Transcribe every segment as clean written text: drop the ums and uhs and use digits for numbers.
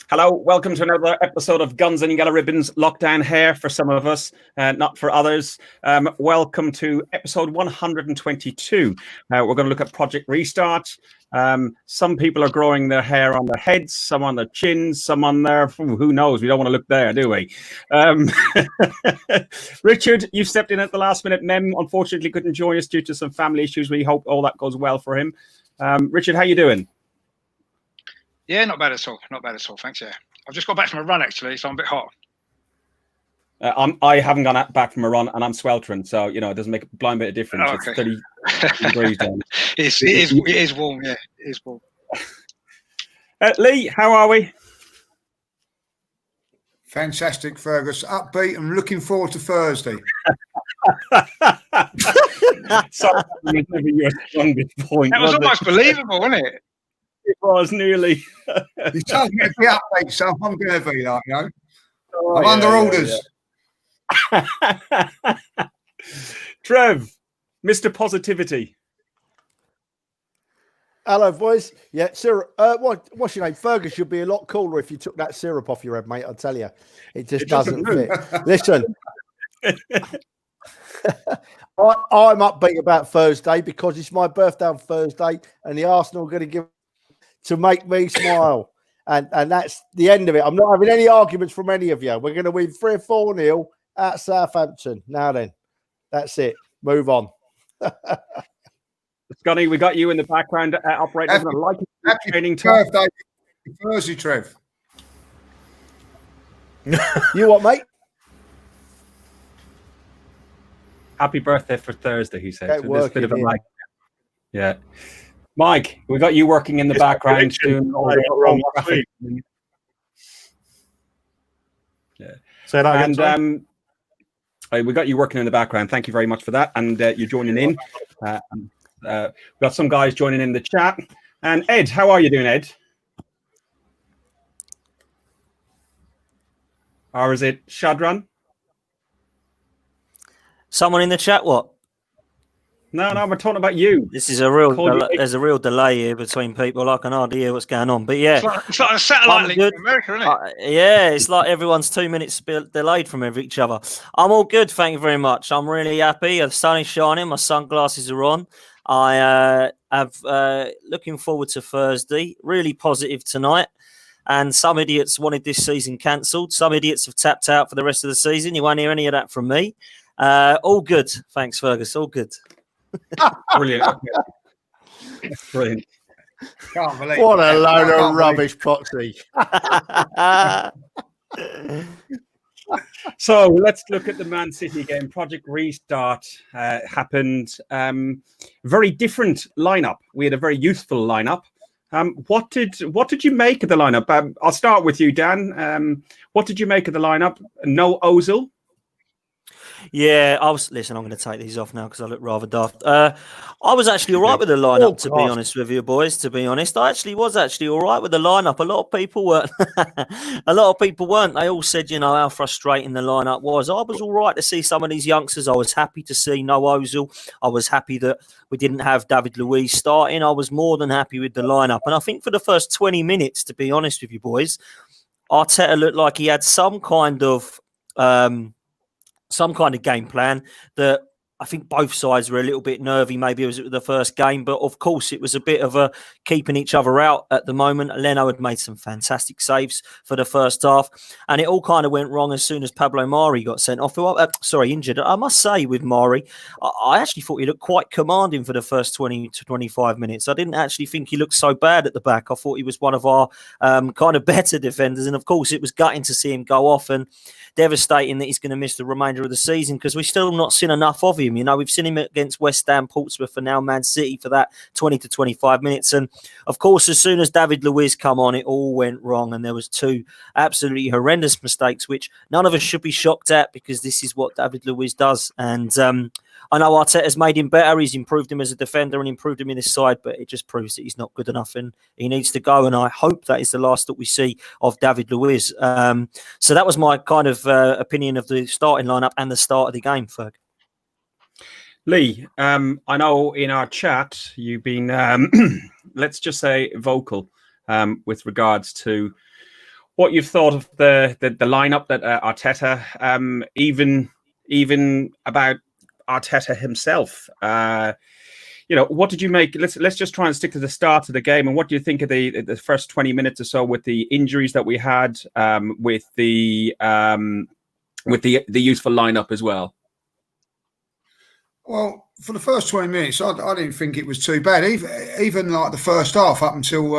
Hello, welcome to another episode of Guns and Yellow Ribbons, lockdown hair for some of us, not for others. Welcome to episode 122. We're going to look at Project Restart. Some people are growing their hair on their heads, some on their chins, some on their, who knows, we don't want to look there, do we? Richard, you stepped in at the last minute. Mem, unfortunately, couldn't join us due to some family issues. We hope all that goes well for him. Richard, how you doing? Yeah, not bad at all. Not bad at all. Thanks. Yeah, I've just got back from a run actually, so I'm a bit hot. I haven't gone back from a run, and I'm sweltering, so it doesn't make a blind bit of difference. Oh, okay. It's 30 degrees down. It is warm. Yeah, it is warm. Lee, how are we? Fantastic, Fergus. Upbeat and looking forward to Thursday. Sorry, never your strongest point. That was almost believable, wasn't it? It was nearly. You told me to be upbeat, so I'm going to be like, Oh, I'm under orders. Yeah. Trev, Mr. Positivity. Hello, boys. Yeah, syrup. What's your name? Fergus, you'd be a lot cooler if you took that syrup off your head, mate. I tell you, it doesn't fit. Listen, I'm upbeat about Thursday because it's my birthday on Thursday, and the Arsenal are going to give to make me smile, and that's the end of it. I'm not having any arguments from any of you. We're going to win 3 or 4-0 at Southampton. Now then, that's it. Move on. Scotty, we got you in the background operating. Happy birthday, Thursday, Trev. You what, mate? Happy birthday for Thursday, he said. So bit of a mic. Yeah. Mike, we got you working in the background doing all the wrong graphic. Yeah. Say that again. And we got you working in the background. Thank you very much for that. And you're joining in. We've got some guys joining in the chat. And Ed, how are you doing, Ed? Or is it Shadran? Someone in the chat, what? No, we're talking about you. This is there's a real delay here between people. I can hardly hear what's going on. But yeah, it's like a satellite link from America, isn't it? Yeah, it's like everyone's 2 minutes delayed from each other. I'm all good, thank you very much. I'm really happy. The sun is shining. My sunglasses are on. I have looking forward to Thursday. Really positive tonight. And some idiots wanted this season cancelled. Some idiots have tapped out for the rest of the season. You won't hear any of that from me. All good. Thanks, Fergus. All good. Brilliant. Brilliant. What a load of rubbish, Proxy. So let's look at the Man City game. Project Restart happened. Very different lineup. We had a very youthful lineup. What did you make of the lineup? I'll start with you, Dan. What did you make of the lineup? No Ozil. Yeah, I'm going to take these off now because I look rather daft. I was actually all right with the lineup, to be honest with you, boys. To be honest, I actually was all right with the lineup. A lot of people weren't. They all said, how frustrating the lineup was. I was all right to see some of these youngsters. I was happy to see no Ozil. I was happy that we didn't have David Luiz starting. I was more than happy with the lineup. And I think for the first 20 minutes, to be honest with you, boys, Arteta looked like he had some kind of game plan that I think both sides were a little bit nervy. Maybe it was the first game, but of course it was a bit of a keeping each other out at the moment. Leno had made some fantastic saves for the first half, and it all kind of went wrong as soon as Pablo Mari got sent off. Injured. I must say with Mari, I actually thought he looked quite commanding for the first 20 to 25 minutes. I didn't actually think he looked so bad at the back. I thought he was one of our kind of better defenders, and of course it was gutting to see him go off and devastating that he's going to miss the remainder of the season because we've still not seen enough of him. We've seen him against West Ham, Portsmouth, and now Man City for that 20 to 25 minutes. And of course, as soon as David Luiz come on, it all went wrong. And there was 2 absolutely horrendous mistakes, which none of us should be shocked at because this is what David Luiz does. And I know Arteta's made him better. He's improved him as a defender and improved him in his side, but it just proves that he's not good enough and he needs to go. And I hope that is the last that we see of David Luiz. So that was my kind of opinion of the starting lineup and the start of the game, Ferg. Lee, I know in our chat you've been, let's just say, vocal with regards to what you've thought of the lineup that Arteta, even about Arteta himself. What did you make? Let's just try and stick to the start of the game. And what do you think of the first 20 minutes or so with the injuries that we had, with the useful lineup as well? Well, for the first 20 minutes, I didn't think it was too bad. Even like the first half up until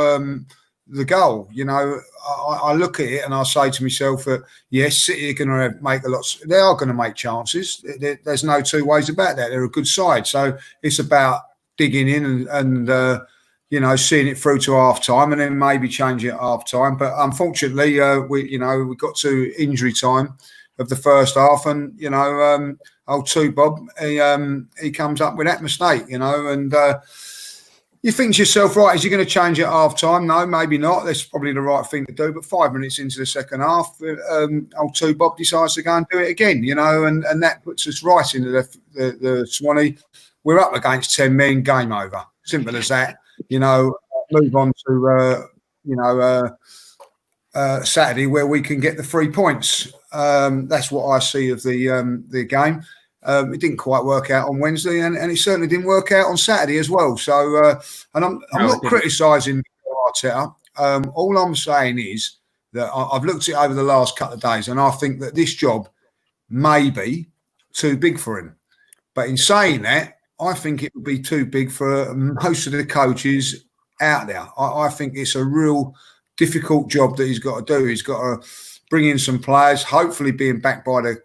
the goal, I look at it and I say to myself that, yes, City are going to make they are going to make chances. There's no two ways about that. They're a good side. So it's about digging in and seeing it through to half time and then maybe change it at half time. But unfortunately, we got to injury time of the first half, and old two Bob, he comes up with that mistake, and you think to yourself, right, is he going to change it at half time? No, maybe not. That's probably the right thing to do. But 5 minutes into the second half, old two Bob decides to go and do it again, and that puts us right into the Swanee. We're up against 10 men, game over. Simple as that. Move on to Saturday where we can get the 3 points. That's what I see of the game. It didn't quite work out on Wednesday, and it certainly didn't work out on Saturday as well. So, and I'm not criticising Arteta. All I'm saying is that I've looked at it over the last couple of days, and I think that this job may be too big for him. But in saying that, I think it would be too big for most of the coaches out there. I think it's a real difficult job that he's got to do. He's got to bring in some players, hopefully being backed by the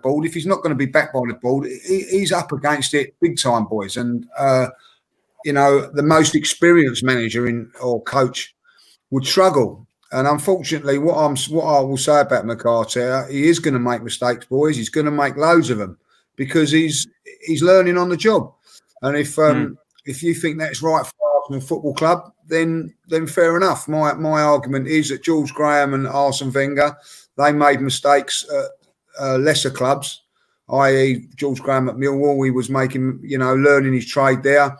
board. If he's not going to be backed by the board, he's up against it big time, boys. And the most experienced manager or coach would struggle. And unfortunately, what I will say about McCarthy, he is going to make mistakes, boys. He's going to make loads of them because he's learning on the job. And if you think that's right for Arsenal Football Club, then fair enough. My argument is that George Graham and Arsene Wenger, they made mistakes at lesser clubs, i.e. George Graham at Millwall, he was making, learning his trade there.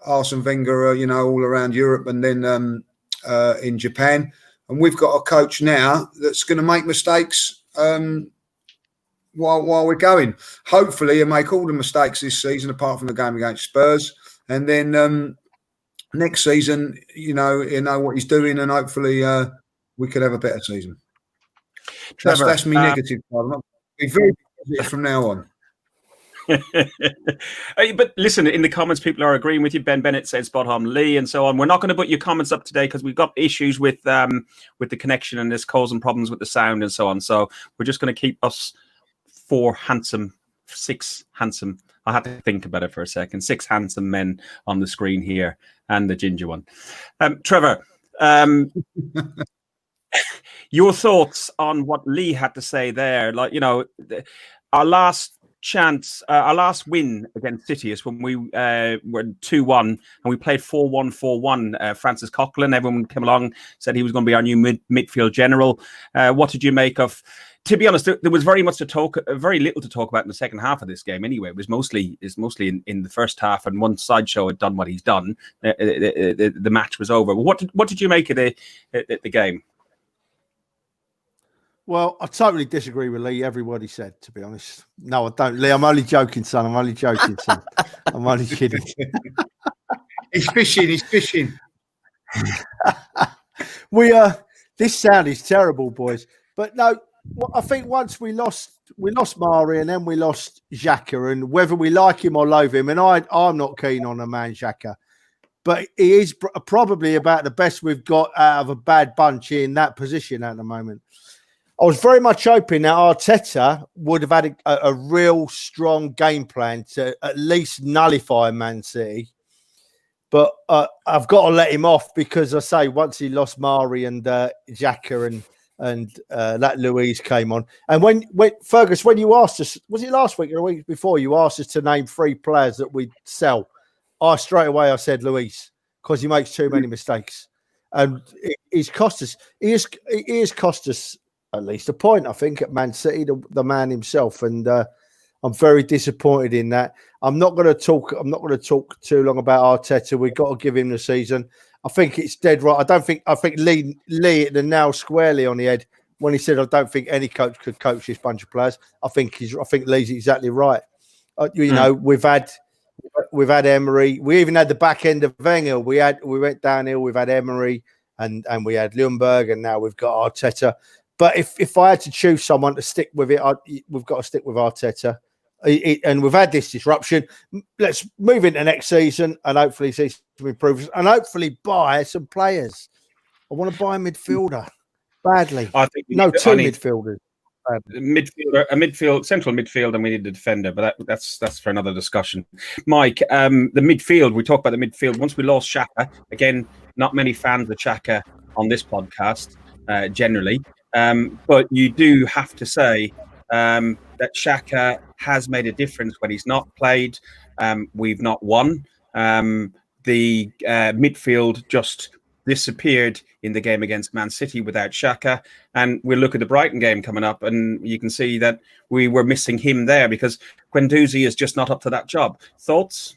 Arsene Wenger, all around Europe and then in Japan. And we've got a coach now that's going to make mistakes while we're going. Hopefully he'll make all the mistakes this season apart from the game against Spurs. And then next season, he'll know what he's doing, and hopefully we could have a better season. Trevor, that's me negative. I'm not be very positive from now on. But listen, in the comments, people are agreeing with you. Ben Bennett said spot on, Lee, and so on. We're not going to put your comments up today because we've got issues with the connection and it's causing problems with the sound and so on. So we're just going to keep us six handsome. I had to think about it for a second. 6 handsome men on the screen here, and the ginger one. Trevor, your thoughts on what Lee had to say there? Our last chance, our last win against City is when we were 2-1 and we played 4-1-4-1. Francis Coquelin, everyone came along, said he was going to be our new midfield general. What did you make of? To be honest, there was very little to talk about in the second half of this game. Anyway, it was mostly in the first half, and once Sideshow had done what he's done, the match was over. What did you make of the game? Well, I totally disagree with Lee. Every word he said, to be honest. No, I don't, Lee. I'm only joking, son. I'm only joking, son. I'm only kidding. He's fishing. This sound is terrible, boys. But no, I think once we lost Mari and then we lost Xhaka, and whether we like him or loathe him, and I'm not keen on a man Xhaka, but he is probably about the best we've got out of a bad bunch in that position at the moment. I was very much hoping that Arteta would have had a real strong game plan to at least nullify Man City. But I've got to let him off because I say once he lost Mari and Xhaka and that Luiz came on. And when Fergus, when you asked us, was it last week or a week before, you asked us to name 3 players that we'd sell. Straight away I said Luiz because he makes too many mistakes. And he's cost us. He is cost us at least a point, I think, at Man City, the man himself, and I'm very disappointed in that. I'm not going to talk too long about Arteta. We've got to give him the season. I think it's dead right. I think Lee hit the nail squarely on the head when he said, "I don't think any coach could coach this bunch of players." I think Lee's exactly right. We've had Emery. We even had the back end of Wenger. We went downhill. We've had Emery and we had Ljungberg, and now we've got Arteta. But if I had to choose someone to stick with it, we've got to stick with Arteta. And we've had this disruption. Let's move into next season and hopefully see some improvements and hopefully buy some players. I want to buy a midfielder badly. I think midfielders. Central midfield, and we need a defender, but that's for another discussion. Mike, the midfield. We talked about the midfield. Once we lost Xhaka, again, not many fans of Xhaka on this podcast generally, but you do have to say that Xhaka has made a difference when he's not played. We've not won. The midfield just disappeared in the game against Man City without Xhaka, and we'll look at the Brighton game coming up, and you can see that we were missing him there because Guendouzi is just not up to that job. Thoughts?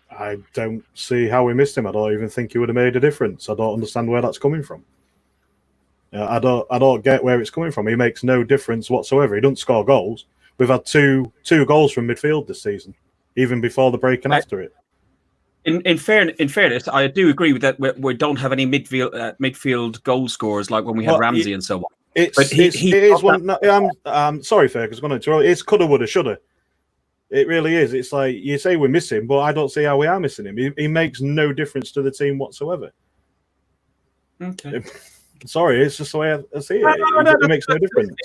I don't see how we missed him. I don't even think he would have made a difference. I don't understand where that's coming from. I don't get where it's coming from. He makes no difference whatsoever. He doesn't score goals. We've had two goals from midfield this season, even before the break and after it. In fairness, I do agree with that. We don't have any midfield goal scorers like when we had Ramsey and so on. I'm sorry, Fergus. It's coulda, woulda, shoulda. It really is. It's like you say we miss him, but I don't see how we are missing him. He makes no difference to the team whatsoever. Okay. Sorry, it's just the way I see it. It makes no difference.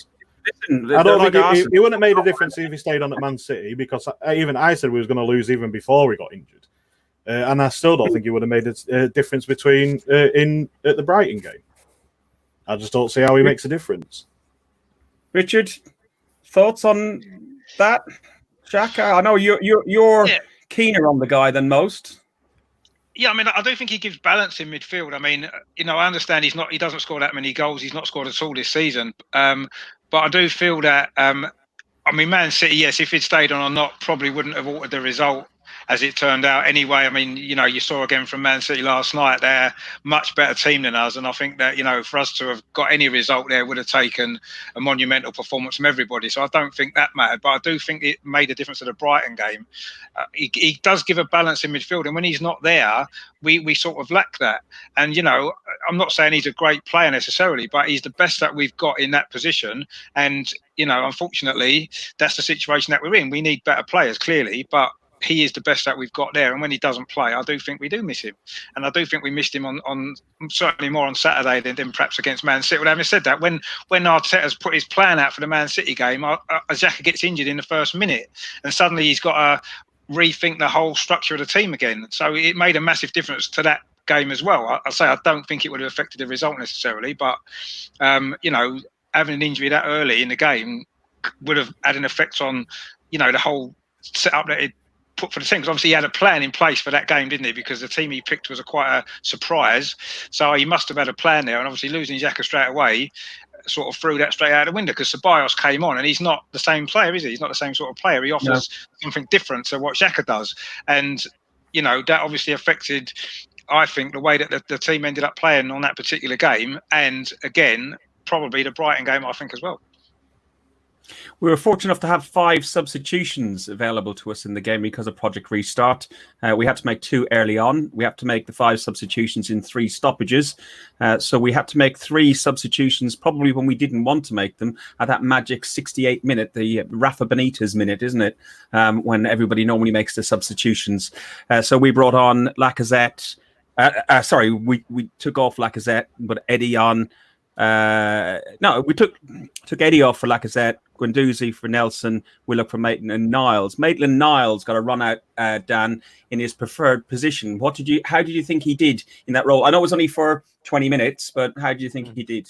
Listen, I don't think he wouldn't have made a difference if he stayed on at Man City, because even I said we was going to lose even before we got injured. And I still don't think he would have made a difference at the Brighton game. I just don't see how he makes a difference. Richard, thoughts on that? Xhaka, I know you're keener on the guy than most. Yeah, I mean, I do think he gives balance in midfield. I mean, I understand he doesn't score that many goals. He's not scored at all this season. But I do feel that, Man City, yes, if he'd stayed on or not, probably wouldn't have altered the result as it turned out anyway. I mean, you saw again from Man City last night, they're a much better team than us. And I think that, for us to have got any result there would have taken a monumental performance from everybody. So I don't think that mattered. But I do think it made a difference to the Brighton game. He does give a balance in midfield. And when he's not there, we sort of lack that. And, I'm not saying he's a great player necessarily, but he's the best that we've got in that position. And, unfortunately, that's the situation that we're in. We need better players, clearly, but he is the best that we've got there. And when he doesn't play, I do think we do miss him. And I do think we missed him on certainly more on Saturday than perhaps against Man City. Well, having said that, when Arteta's put his plan out for the Man City game, Xhaka gets injured in the first minute, and suddenly he's got to rethink the whole structure of the team again. So it made a massive difference to that game as well. I don't think it would have affected the result necessarily, but having an injury that early in the game would have had an effect on the whole setup that it put for the team, because obviously he had a plan in place for that game, didn't he? Because the team he picked was quite a surprise, so he must have had a plan there. And obviously losing Xhaka straight away sort of threw that straight out the window, because Ceballos came on and he's not the same player, is he? He's not the same sort of player. He offers something different to what Xhaka does, and that obviously affected, I think, the way that the team ended up playing on that particular game, and again probably the Brighton game, I think, as well. We were fortunate enough to have 5 substitutions available to us in the game because of Project Restart. We had to make 2 early on. We had to make the 5 substitutions in 3 stoppages. So we had to make 3 substitutions probably when we didn't want to make them at that magic 68 minute, the Rafa Benitez minute, isn't it? When everybody normally makes the substitutions. So we brought on Lacazette. We took off Lacazette, but Eddie on. We took Eddie off for Lacazette, Guendouzi for Nelson, Willock for Maitland-Niles. Maitland-Niles got a run out, Dan, in his preferred position. How did you think he did in that role? I know it was only for 20 minutes, but how do you think he did?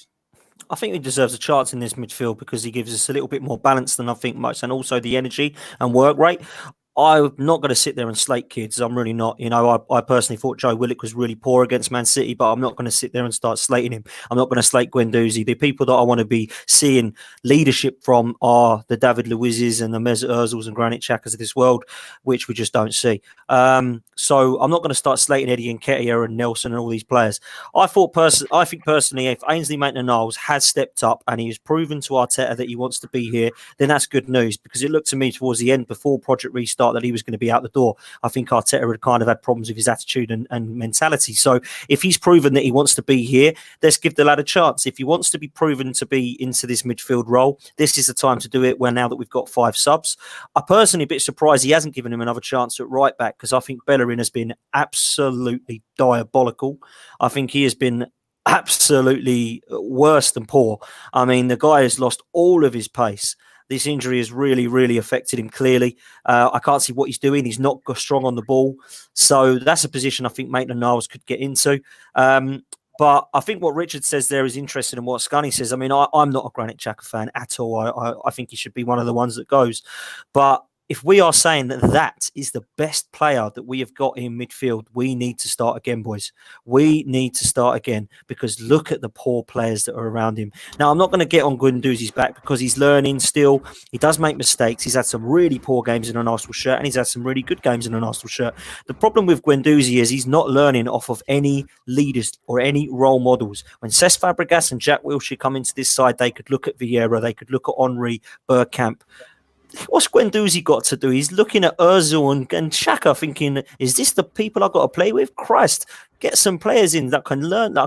I think he deserves a chance in this midfield because he gives us a little bit more balance than I think most, and also the energy and work rate. I'm not going to sit there and slate kids. I'm really not. You know, I personally thought Joe Willock was really poor against Man City, but I'm not going to sit there and start slating him. I'm not going to slate Guendouzi. The people that I want to be seeing leadership from are the David Luizes and the Mesut Ozils and Granit Xhakas of this world, which we just don't see. So I'm not going to start slating Eddie Nketiah and Nelson and all these players. I think personally, if Ainsley Maitland-Niles has stepped up and he has proven to Arteta that he wants to be here, then that's good news, because it looked to me towards the end, before Project Restart, that he was going to be out the door. I think Arteta had kind of had problems with his attitude and mentality. So if he's proven that he wants to be here, let's give the lad a chance. If he wants to be proven to be into this midfield role, this is the time to do it, where now that we've got 5 subs. I personally a bit surprised he hasn't given him another chance at right back, because I think Bellerin has been absolutely diabolical. I think he has been absolutely worse than poor. I mean, the guy has lost all of his pace. This injury has really, really affected him clearly. I can't see what he's doing. He's not strong on the ball. So that's a position I think Maitland-Niles could get into. But I think what Richard says there is interesting, and what Scunny says. I mean, I'm not a Granit Xhaka fan at all. I think he should be one of the ones that goes. But if we are saying that that is the best player that we have got in midfield, we need to start again, boys. We need to start again, because look at the poor players that are around him. Now, I'm not going to get on Guendouzi's back, because he's learning still. He does make mistakes. He's had some really poor games in an Arsenal shirt, and he's had some really good games in an Arsenal shirt. The problem with Guendouzi is he's not learning off of any leaders or any role models. When Cesc Fabregas and Jack Wilshere come into this side, they could look at Vieira, they could look at Henry, Bergkamp. What's Guendouzi got to do? He's looking at Ozil and Xhaka, thinking, "Is this the people I've got to play with? Christ, get some players in that can learn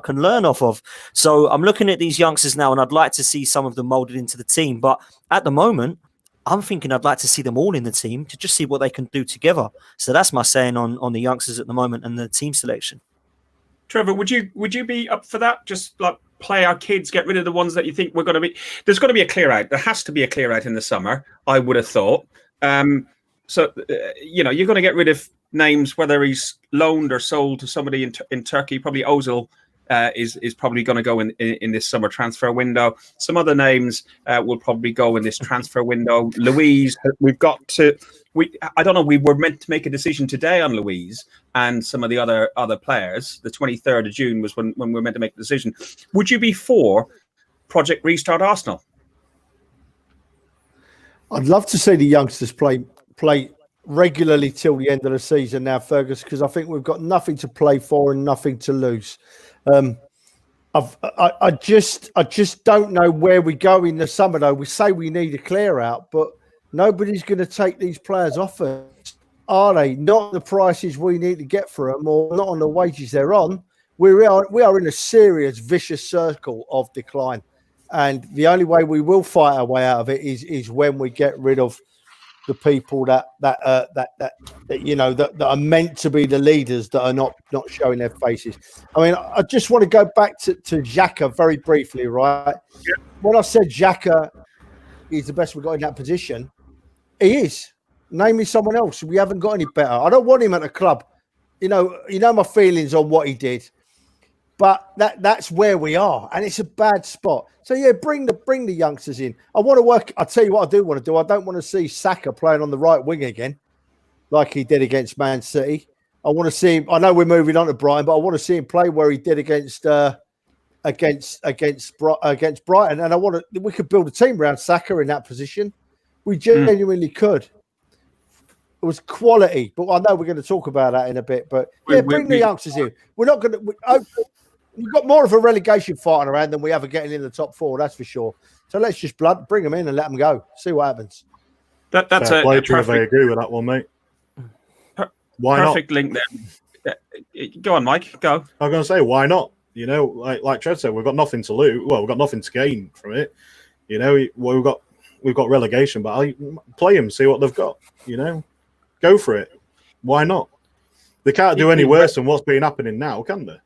off of." So I'm looking at these youngsters now, and I'd like to see some of them molded into the team. But at the moment, I'm thinking I'd like to see them all in the team to just see what they can do together. So that's my saying on the youngsters at the moment and the team selection. Trevor, would you be up for that? Just like play our kids, get rid of the ones that you think we're going to be. There's going to be a clear out. There has to be a clear out in the summer, I would have thought. So you're going to get rid of names, whether he's loaned or sold to somebody in Turkey. Probably Ozil is probably going to go in this summer transfer window. Some other names will probably go in this transfer window. Luiz, I don't know. We were meant to make a decision today on Luiz and some of the other players. The 23rd of June was when we were meant to make the decision. Would you be for Project Restart Arsenal? I'd love to see the youngsters play regularly till the end of the season now, Fergus, because I think we've got nothing to play for and nothing to lose. I just don't know where we go in the summer, though. We say we need a clear out, but nobody's going to take these players off us, are they? Not the prices we need to get for them, or not on the wages they're on. We are in a serious, vicious circle of decline, and the only way we will fight our way out of it is when we get rid of the people that are meant to be the leaders that are not showing their faces. I mean, I just want to go back to Xhaka very briefly, right? Yeah. When I said Xhaka is the best we've got in that position, he is. Name me someone else. We haven't got any better. I don't want him at the club. You know my feelings on what he did, but that's where we are, and it's a bad spot. So yeah, bring the youngsters in. I want to work. I'll tell you what I do want to do. I don't want to see Saka playing on the right wing again, like he did against Man City. I want to see him. I know we're moving on to Brighton, but I want to see him play where he did against Brighton. And we could build a team around Saka in that position. We genuinely could. It was quality, but I know we're going to talk about that in a bit. But yeah, bring the youngsters in. We're not going to. We've got more of a relegation fighting around than we ever getting in the top 4. That's for sure. So let's just bring them in and let them go. See what happens. That's a perfect. I agree with that one, mate. Why perfect not? Link there. Go on, Mike. Go. I was going to say, why not? You know, like Trev said, we've got nothing to lose. Well, we've got nothing to gain from it. You know, we've got relegation, but I play them, see what they've got. You know, go for it. Why not? They can't do any worse than what's been happening now, can they?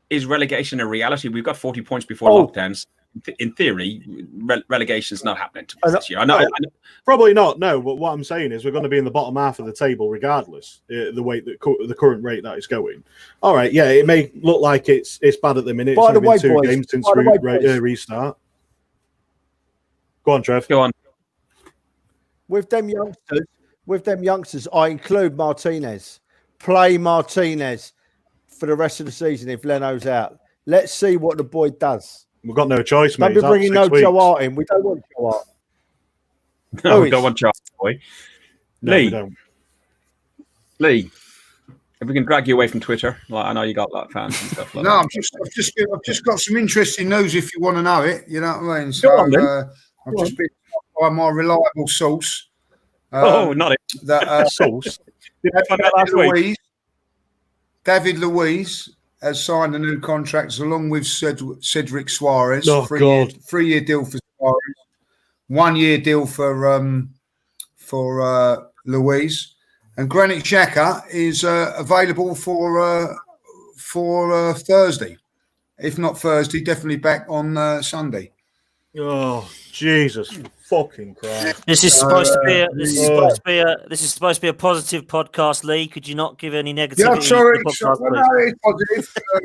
Is relegation a reality? We've got 40 points before lockdowns. In theory, relegation is not happening to us this year. I know. Probably not. No, but what I'm saying is we're going to be in the bottom half of the table regardless. The current rate that it's going. All right, yeah, it may look like it's bad at the minute. It's only been 2 games since restart. Go on, Trev. Go on. With them youngsters, with them youngsters, I include Martinez. Play Martinez for the rest of the season if Leno's out. Let's see what the boy does. We've got no choice, mate. Don't be bringing no Joe Hart in. We don't want Joe Hart. No, we don't want Joe Hart, boy. No, Lee. we don't. Lee, if we can drag you away from Twitter, like I know you got a lot of fans and stuff like No, that. I've just got some interesting news if you want to know it. You know what I mean? Go on, then. I've just been told by my reliable source. Not it. That Sauce. Did I find out last week? David Luiz has signed a new contract along with Cedric Suarez. Oh, God. 3-year deal for Suarez, 1-year deal for Luiz, and Granit Xhaka is available for Thursday. If not Thursday, definitely back on Sunday. Oh, Jesus fucking Christ! This is supposed to be this is supposed to be a positive podcast, Lee. Could you not give any negativity? Yeah, sorry. to the podcast, It's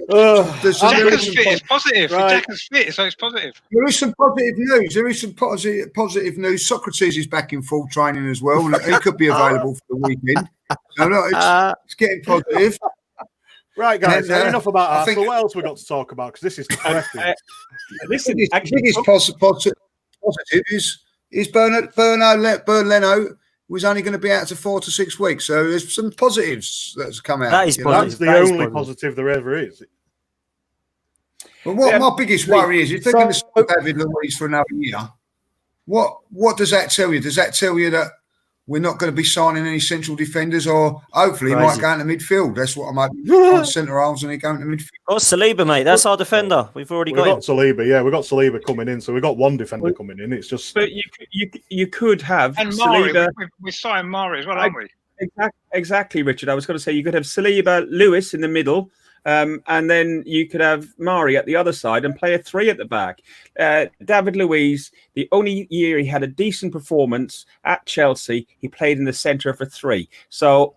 positive. Xhaka's fit is positive. Right. Xhaka's fit, so it's positive. There is some positive news. There is some positive news. Socrates is back in full training as well. He could be available for the weekend. So look, it's getting positive. Right, guys. And, enough about I Arsenal. think- What else we got to talk about? Because this is depressing. Listen, The actually, biggest positive is Bernard Leno was only going to be out to 4 to 6 weeks. So there's some positives that's come out. That is you know? positive. That's the That is only positive. positive there ever is. But what my biggest worry is if they're So- going to stop David Luiz for another year, what does that tell you? Does that tell you that we're not going to be signing any central defenders, or hopefully he might Crazy. go into midfield? That's what I might centre halves and he go into midfield. Oh, Saliba, mate. That's our defender. We've already We've got him. got Saliba, yeah. We've got Saliba coming in, so we've got one defender coming in. It's just but you could have And Mari, Saliba. we signed Mari as well, aren't we? Exactly, Richard. I was going to say you could have Saliba, Lewis in the middle, and then you could have Mari at the other side and play a 3 at the back. David Luiz, the only year he had a decent performance at Chelsea, he played in the centre for 3. So,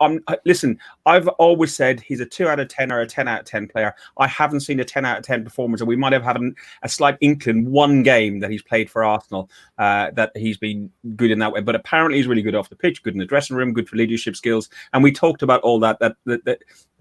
listen, I've always said he's a 2 out of 10 or a 10 out of 10 player. I haven't seen a 10 out of 10 performance, and we might have had a slight inkling one game that he's played for Arsenal that he's been good in that way. But apparently he's really good off the pitch, good in the dressing room, good for leadership skills. And we talked about all that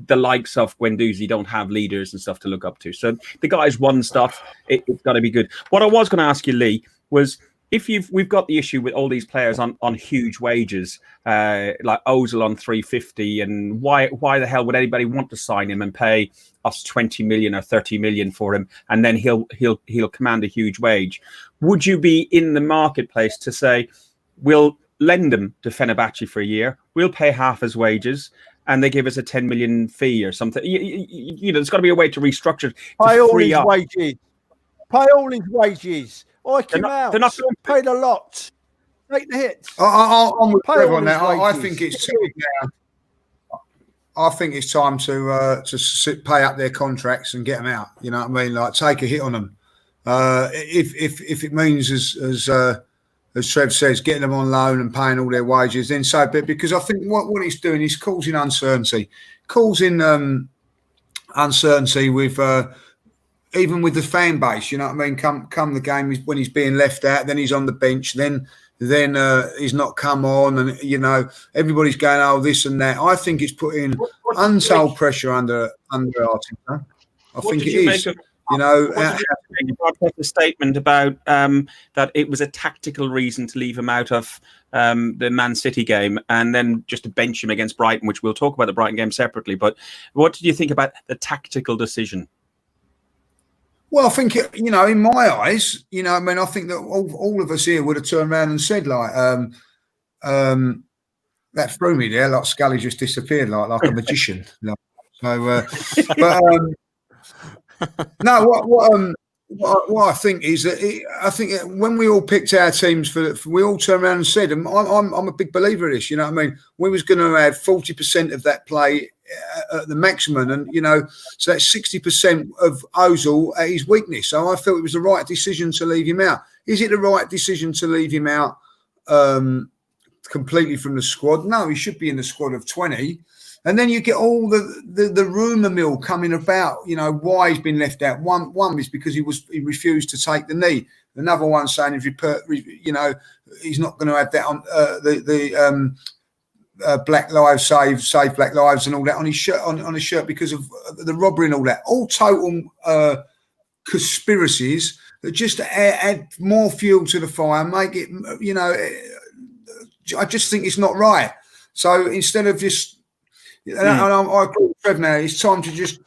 the likes of Guendouzi don't have leaders and stuff to look up to. So the guy's won stuff. It's got to be good. What I was going to ask you, Lee, was if we've got the issue with all these players on huge wages, like Ozil on 350, and why the hell would anybody want to sign him and pay us 20 million or 30 million for him, and then he'll command a huge wage? Would you be in the marketplace to say, we'll lend him to Fenerbahce for a year, we'll pay half his wages, and they give us a 10 million fee or something? You know, there's got to be a way to restructure it. Pay all his wages. Pay all his wages. Ike him out. They're not going to paid a lot. Take the hits. I'm with Pay Trev all on that. his I wages. think it's time now. I think it's time to pay up their contracts and get them out. You know what I mean? Like, take a hit on them. If it means, as Trev says, getting them on loan and paying all their wages, then so be it. Because I think what he's doing is causing uncertainty, uncertainty with even with the fan base. You know what I mean? Come the game when he's being left out, then he's on the bench, then he's not come on, and you know everybody's going, oh, this and that. I think it's putting untold pressure under Arteta. I think it is. You know, the statement about that it was a tactical reason to leave him out of the Man City game, and then just to bench him against Brighton, which we'll talk about the Brighton game separately. But what did you think about the tactical decision? Well, I think, you know, in my eyes, you know, I mean, I think that all of us here would have turned around and said, like, that threw me there, like Scully just disappeared, like a magician. Like. So, no, what I think is that I think when we all picked our teams we all turned around and said, and I'm a big believer of this. You know what I mean? We was going to have 40% of that play at the maximum, and you know, so that's 60% of Ozil at his weakness. So I felt it was the right decision to leave him out. Is it the right decision to leave him out completely from the squad? No, he should be in the squad of 20. And then you get all the rumour mill coming about, you know, why he's been left out. One is because he refused to take the knee. Another one saying, you know, he's not going to have that on Black Lives Save Black Lives and all that on his shirt, on his shirt because of the robbery and all that. All total conspiracies that just add more fuel to the fire, make it, I just think it's not right. So instead of just, and I agree with Trev now, it's time to just,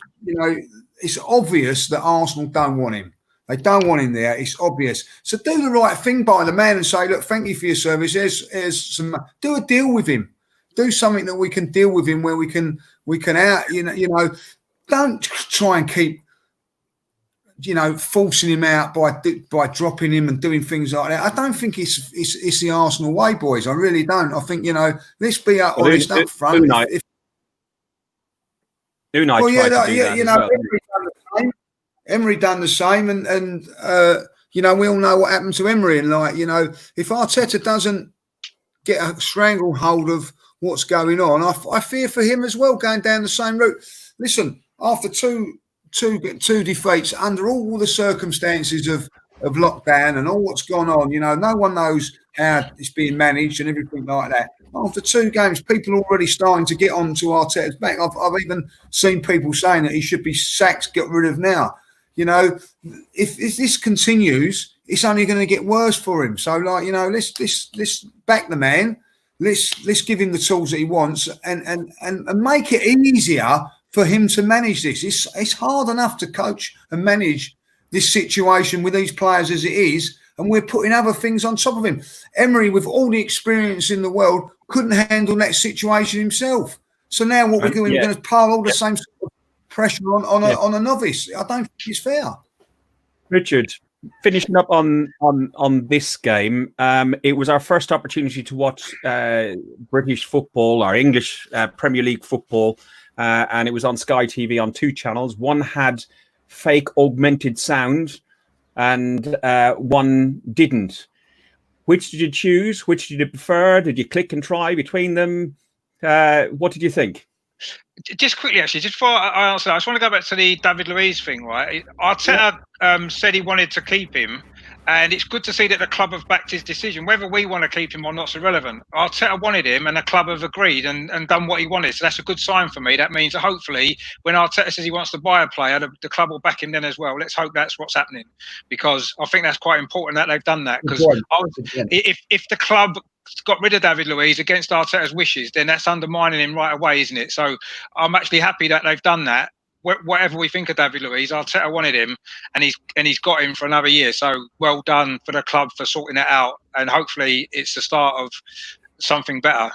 it's obvious that Arsenal don't want him. They don't want him there. It's obvious. So do the right thing by the man and say, look, thank you for your service. Here's some. Do a deal with him. Do something that we can deal with him where we can out. Don't try and keep forcing him out by dropping him and doing things like that. I don't think it's the Arsenal way, boys. I really don't. I think let's be honest up front. Emery done the same, and we all know what happened to Emery. And if Arteta doesn't get a stranglehold of what's going on, I fear for him as well, going down the same route. Listen, after two defeats, under all the circumstances of lockdown and all what's gone on, no one knows how it's being managed and everything like that. After 2 games, people are already starting to get on to Arteta's back. I've even seen people saying that he should be sacked, get rid of now. If this continues, it's only going to get worse for him. So, let's back the man. Let's give him the tools that he wants, and make it easier for him to manage this. It's hard enough to coach and manage this situation with these players as it is, and we're putting other things on top of him. Emery, with all the experience in the world, couldn't handle that situation himself. So now what we're doing, we're going to pile all the same sort of pressure on a novice. I don't think it's fair. Richard, finishing up on this game, it was our first opportunity to watch British football, or English Premier League football, and it was on Sky TV on 2 channels. One had fake augmented sound, and one didn't. Which did you choose? Which did you prefer? Did you click and try between them? What did you think? Just quickly, actually, just before I answer, I just want to go back to the David Luiz thing, right? Arteta said he wanted to keep him, and it's good to see that the club have backed his decision. Whether we want to keep him or not is irrelevant. Arteta wanted him, and the club have agreed and done what he wanted. So that's a good sign for me. That means that hopefully, when Arteta says he wants to buy a player, the club will back him then as well. Let's hope that's what's happening, because I think that's quite important that they've done that. Because if the club got rid of David Luiz against Arteta's wishes, then that's undermining him right away, isn't it? So I'm actually happy that they've done that. Whatever we think of David Luiz, Arteta wanted him, and he's got him for another year. So well done for the club for sorting that out, and hopefully it's the start of something better.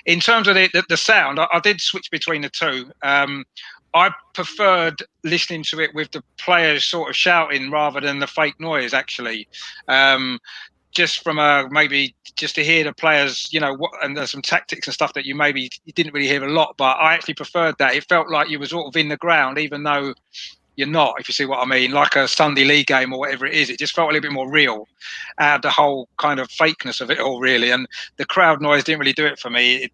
In terms of the sound, I did switch between the two. I preferred listening to it with the players sort of shouting rather than the fake noise, actually. Just from maybe just to hear the players, and there's some tactics and stuff that you didn't really hear a lot, but I actually preferred that. It felt like you were sort of in the ground, even though you're not, if you see what I mean, like a Sunday league game or whatever it is. It just felt a little bit more real, the whole kind of fakeness of it all, really. And the crowd noise didn't really do it for me.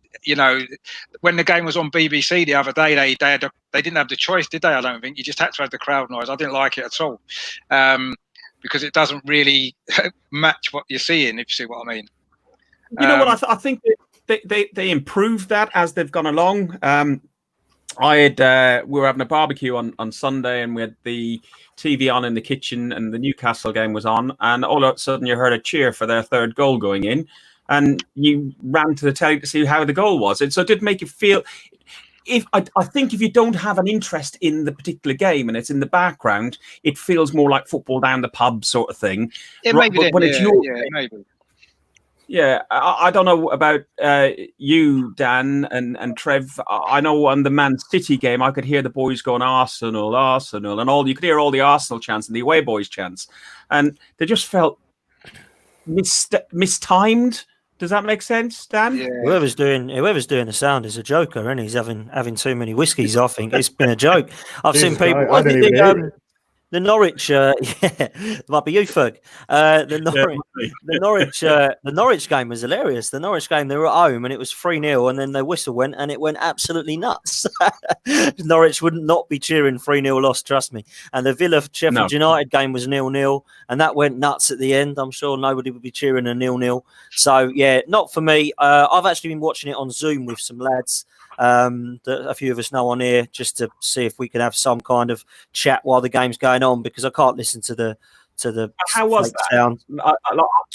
When the game was on BBC the other day, they didn't have the choice, did they? I don't think. You just had to have the crowd noise. I didn't like it at all. Because it doesn't really match what you're seeing, if you see what I mean. You know what? I think they improved that as they've gone along. We were having a barbecue on Sunday, and we had the TV on in the kitchen, and the Newcastle game was on, and all of a sudden you heard a cheer for their 3rd goal going in, and you ran to the telly to see how the goal was. And so it did make you feel... I think if you don't have an interest in the particular game and it's in the background, it feels more like football down the pub sort of thing. Yeah, maybe. But when it's maybe. Yeah, I don't know about you, Dan and Trev. I know on the Man City game, I could hear the boys going Arsenal, and you could hear all the Arsenal chants and the away boys chants, and they just felt mistimed. Does that make sense, Dan? Yeah. Whoever's doing the sound is a joker, and he's having too many whiskies. I think it's been a joke. I've seen people. The Norwich, yeah, might be you, Ferg. The Norwich game was hilarious. The Norwich game, they were at home and it was 3-0, and then the whistle went and it went absolutely nuts. Norwich would not be cheering 3-0 loss, trust me. And the Villa Sheffield United game was 0-0, and that went nuts at the end. I'm sure nobody would be cheering a 0-0. So yeah, not for me. I've actually been watching it on Zoom with some lads. That a few of us know on here, just to see if we can have some kind of chat while the game's going on, because I can't listen to the how was that sound.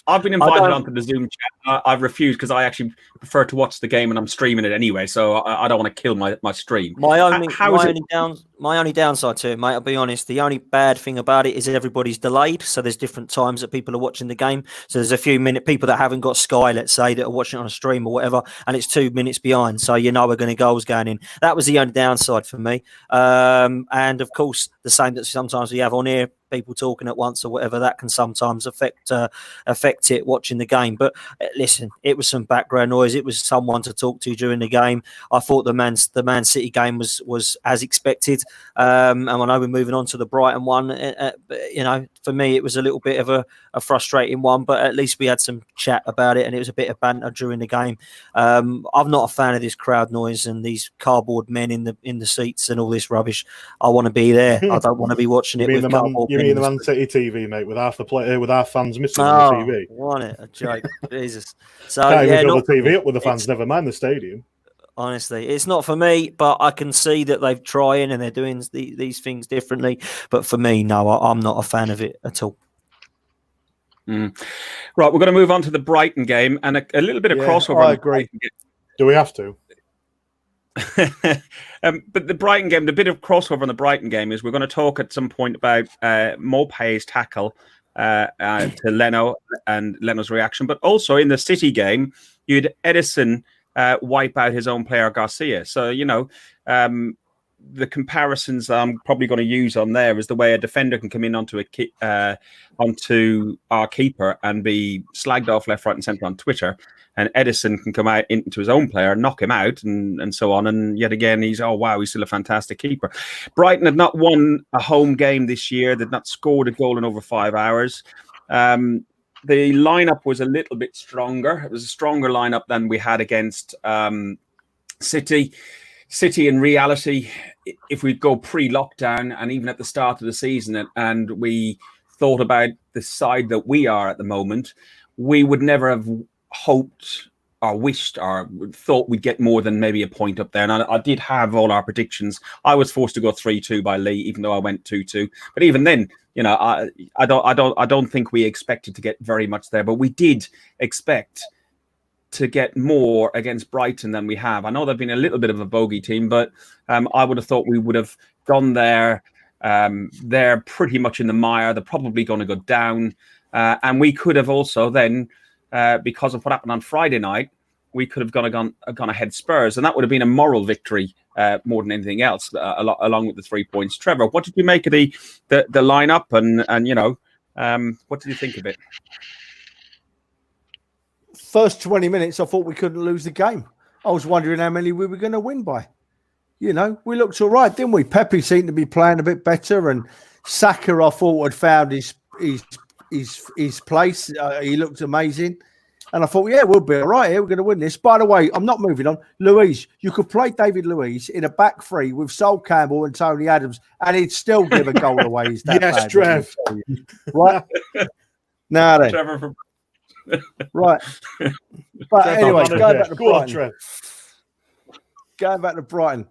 I've been invited onto the Zoom chat. I've refused because I actually prefer to watch the game and I'm streaming it anyway, so I don't want to kill my stream. My only downside to it, mate, I'll be honest, the only bad thing about it is everybody's delayed, so there's different times that people are watching the game. So there's a few people that haven't got Sky, let's say, that are watching it on a stream or whatever, and it's 2 minutes behind, so we're going to goals going in. That was the only downside for me. And of course, the same that sometimes we have on here, people talking at once or whatever, that can sometimes affect it watching the game. But listen, it was some background noise. It was someone to talk to during the game. I thought the Man City game was as expected. And I know we're moving on to the Brighton one. For me, it was a little bit of a frustrating one, but at least we had some chat about it, and it was a bit of banter during the game. I'm not a fan of this crowd noise and these cardboard men in the seats and all this rubbish. I want to be there. I don't want to be watching it with cardboard. You mean the Man City TV, mate, with half the fans missing on the TV? Wasn't it a joke? Jesus. So can't even fill the TV up with the fans. Never mind the stadium. Honestly, it's not for me, but I can see that they're trying and they're doing these things differently. But for me, no, I'm not a fan of it at all. Right, we're going to move on to the Brighton game and a little bit of crossover. I agree. Do we have to? But the Brighton game, the bit of crossover on the Brighton game is we're going to talk at some point about Maupay's tackle to Leno and Leno's reaction. But also in the City game, you had Edison wipe out his own player Garcia. So, the comparisons I'm probably going to use on there is the way a defender can come in onto our keeper and be slagged off left, right, and centre on Twitter, and Edison can come out into his own player, knock him out, and so on. And yet again, he's still a fantastic keeper. Brighton had not won a home game this year. They'd not scored a goal in over 5 hours. The lineup was a little bit stronger. It was a stronger lineup than we had against City. City, in reality, if we go pre-lockdown and even at the start of the season, and we thought about the side that we are at the moment, we would never have hoped or wished or thought we'd get more than maybe a point up there. And I did have all our predictions. I was forced to go 3-2 by Lee, even though I went 2-2. But even then, I don't think we expected to get very much there. But we did expect to get more against Brighton than we have. I know they've been a little bit of a bogey team, but I would have thought we would have gone there. They're pretty much in the mire. They're probably going to go down. And we could have also then, because of what happened on Friday night, we could have gone ahead Spurs. And that would have been a moral victory more than anything else, along with the 3 points. Trevor, what did you make of the lineup? And what did you think of it? First 20 minutes, I thought we couldn't lose the game. I was wondering how many we were going to win by. We looked all right, didn't we? Pepe seemed to be playing a bit better, and Saka, I thought, had found his place. He looked amazing, and I thought, we'll be all right here. We're going to win this. By the way, I'm not moving on. Luiz, you could play David Luiz in a back three with Sol Campbell and Tony Adams, and he'd still give a goal away. He's that yes, bad, Trev. Right now then. Trevor Right. But anyway, going back to Brighton. Going back to Brighton,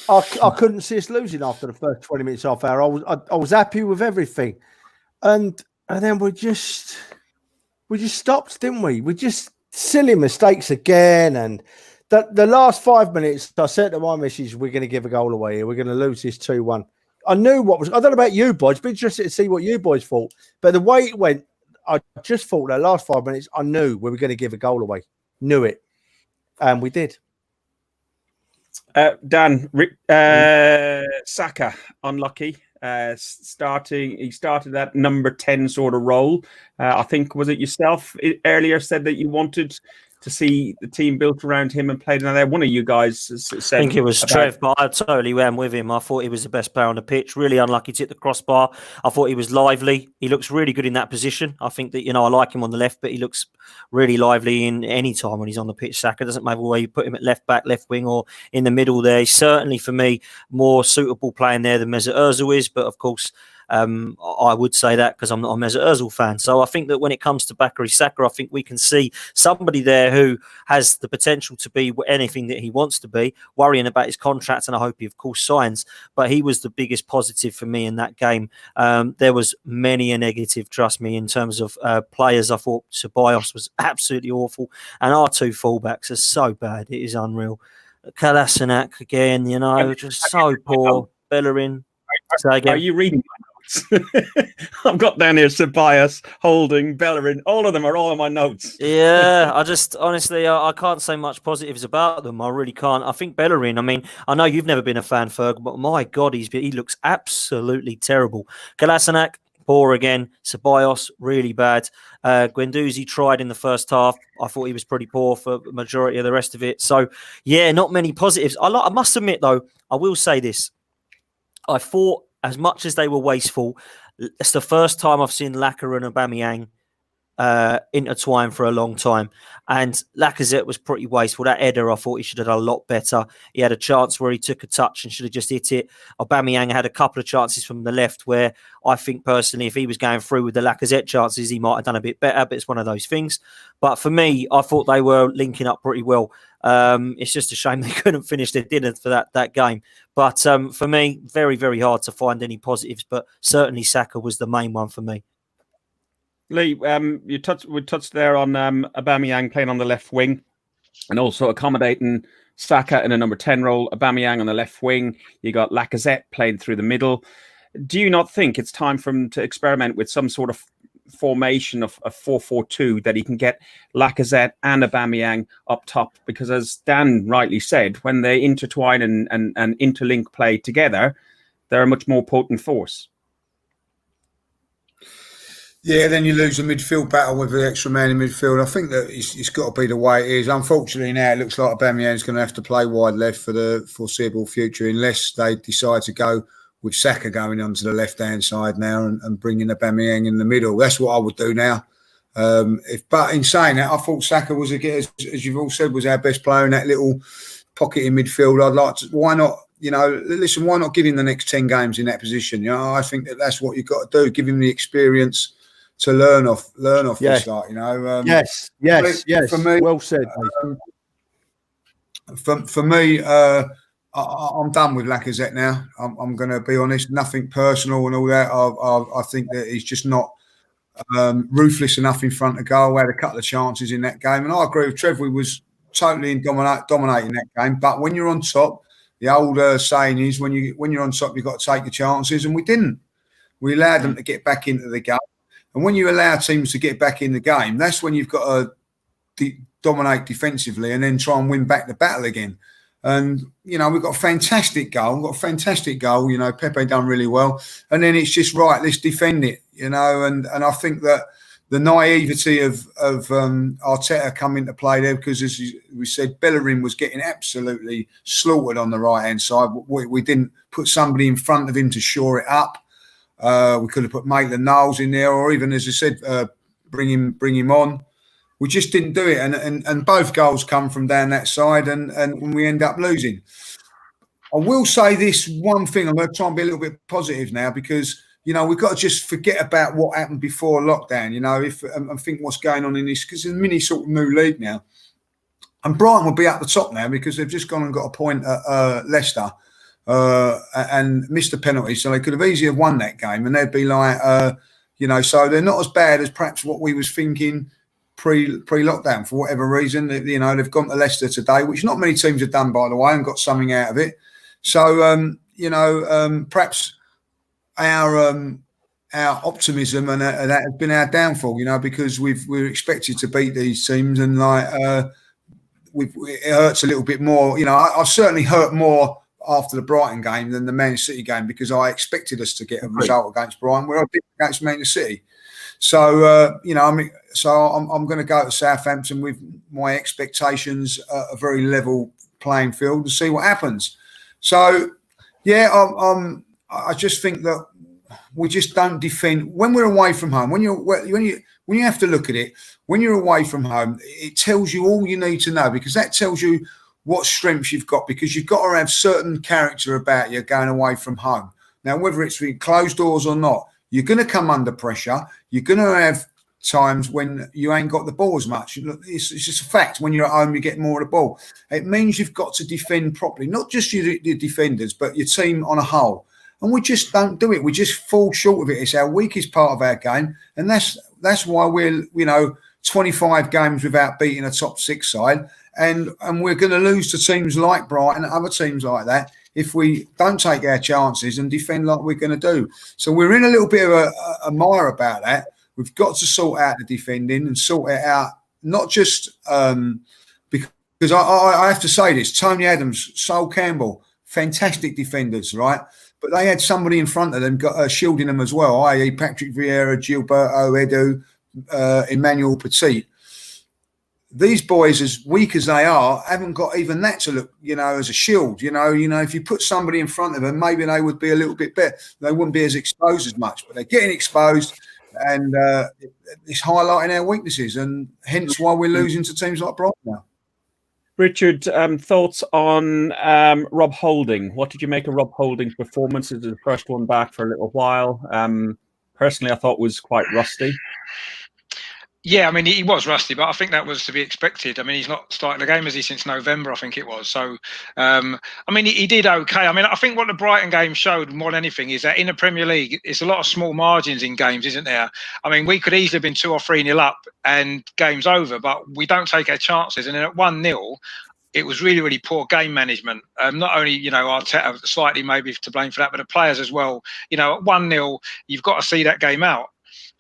I couldn't see us losing after the first 20 minutes, half hour. I was happy with everything, and then we just stopped, didn't we? We just silly mistakes again, and the last 5 minutes, I said to my missus, we're going to give a goal away here. We're going to lose this 2-1. I knew what was. I don't know about you boys. Be interested to see what you boys thought, but the way it went, I just thought that last 5 minutes, I knew we were going to give a goal away. Knew it. And we did. Dan, Saka, unlucky. He started that number 10 sort of role. I think, was it yourself earlier said that you wanted to see the team built around him and played in there? One of you guys said, I think it was Trev, but I totally went with him. I thought he was the best player on the pitch. Really unlucky to hit the crossbar. I thought he was lively. He looks really good in that position. I think that, I like him on the left, but he looks really lively in any time when he's on the pitch. Saka, doesn't matter where you put him, at left back, left wing, or in the middle there. He's certainly, for me, more suitable playing there than Mesut Ozil is. But of course, I would say that because I'm not a Mesut Ozil fan. So I think that when it comes to Bakary Saka, I think we can see somebody there who has the potential to be anything that he wants to be, worrying about his contract, and I hope he, of course, signs. But he was the biggest positive for me in that game. There was many a negative, trust me, in terms of players. I thought Ceballos was absolutely awful, and our two fullbacks are so bad. It is unreal. Kolasinac again, just so poor. Bellerin. Are you reading my notes? I've got down here Ceballos, Holding, Bellerin. All of them are all in my notes. Yeah, I just honestly, I can't say much positives about them. I really can't. I think Bellerin, I know you've never been a fan, Ferg, but my God, he looks absolutely terrible. Kolasinac, poor again. Ceballos, really bad. Guendouzi tried in the first half. I thought he was pretty poor for the majority of the rest of it. So, yeah, not many positives. I must admit, though, I will say this. I thought, as much as they were wasteful, it's the first time I've seen Laka and Aubameyang intertwined for a long time. And Lacazette was pretty wasteful. That header, I thought he should have done a lot better. He had a chance where he took a touch and should have just hit it. Aubameyang had a couple of chances from the left where I think personally, if he was going through with the Lacazette chances, he might have done a bit better, but it's one of those things. But for me, I thought they were linking up pretty well. It's just a shame they couldn't finish their dinner for that game. But for me, very, very hard to find any positives, but certainly Saka was the main one for me. Lee, we touched there on Aubameyang playing on the left wing and also accommodating Saka in a number 10 role, Aubameyang on the left wing. You got Lacazette playing through the middle. Do you not think it's time for him to experiment with some sort of formation of 4-4-2 that he can get Lacazette and Aubameyang up top? Because as Dan rightly said, when they intertwine and interlink play together, they're a much more potent force. Yeah, then you lose the midfield battle with the extra man in midfield. I think that it's got to be the way it is. Unfortunately, now it looks like Aubameyang's going to have to play wide left for the foreseeable future unless they decide to go with Saka going onto the left-hand side now and bringing Aubameyang in the middle. That's what I would do now. But in saying that, I thought Saka was, as you've all said, was our best player in that little pocket in midfield. I'd like to, why not, why not give him the next 10 games in that position? I think that's what you've got to do. Give him the experience to learn off the start, Yes. For me, well said. For me, I'm done with Lacazette now. I'm going to be honest. Nothing personal and all that. I think that he's just not ruthless enough in front of goal. We had a couple of chances in that game, and I agree with Trev. We was totally dominating that game. But when you're on top, the old saying is, when you're on top, you've got to take your chances, and we didn't. We allowed them to get back into the game. And when you allow teams to get back in the game, that's when you've got to dominate defensively and then try and win back the battle again. And, we've got a fantastic goal. Pepe done really well. And then it's just, right, let's defend it, and I think that the naivety of Arteta come into play there because, as we said, Bellerin was getting absolutely slaughtered on the right-hand side. We didn't put somebody in front of him to shore it up. We could have put Maitland-Niles in there, or even, as I said, bring him on. We just didn't do it, and both goals come from down that side, and we end up losing. I will say this one thing. I'm going to try and be a little bit positive now because we've got to just forget about what happened before lockdown. And think what's going on in this, because it's a mini sort of new league now, and Brighton will be at the top now because they've just gone and got a point at Leicester. And missed a penalty, so they could have easily have won that game, and they'd be like, so they're not as bad as perhaps what we was thinking pre-lockdown for whatever reason. They've gone to Leicester today, which not many teams have done, by the way, and got something out of it. So perhaps our optimism and that has been our downfall, because we're expected to beat these teams, and it hurts a little bit more. I've certainly hurt more after the Brighton game than the Man City game because I expected us to get a result against Brighton where I did against Man City. So I'm going to go to Southampton with my expectations a very level playing field and see what happens. So yeah, I just think that we just don't defend when we're away from home. When you have to look at it, when you're away from home, it tells you all you need to know, because that tells you what strengths you've got, because you've got to have certain character about you going away from home. Now, whether it's with closed doors or not, you're going to come under pressure. You're going to have times when you ain't got the ball as much. It's just a fact. When you're at home, you get more of the ball. It means you've got to defend properly, not just your defenders, but your team on a whole. And we just don't do it. We just fall short of it. It's our weakest part of our game. And that's why we're, 25 games without beating a top 6 side. And we're going to lose to teams like Brighton and other teams like that if we don't take our chances and defend like we're going to do. So we're in a little bit of a mire about that. We've got to sort out the defending and sort it out, not just because I have to say this, Tony Adams, Sol Campbell, fantastic defenders, right? But they had somebody in front of them shielding them as well, i.e. Patrick Vieira, Gilberto Edu, Emmanuel Petit. These boys, as weak as they are, haven't got even that to look, as a shield. If you put somebody in front of them, maybe they would be a little bit better. They wouldn't be as exposed as much, but they're getting exposed, and it's highlighting our weaknesses, and hence why we're losing to teams like Brighton now. Richard, thoughts on Rob Holding? What did you make of Rob Holding's performance? It was the first one back for a little while. Personally, I thought was quite rusty. Yeah, I mean, he was rusty, but I think that was to be expected. I mean, he's not started the game, has he, since November, I think it was. So, he did okay. I mean, I think what the Brighton game showed more than anything is that in the Premier League, it's a lot of small margins in games, isn't there? I mean, we could easily have been 2 or 3-0 up and game's over, but we don't take our chances. And then at 1-0, it was really, really poor game management. Not only, Arteta slightly maybe to blame for that, but the players as well. At 1-0, you've got to see that game out.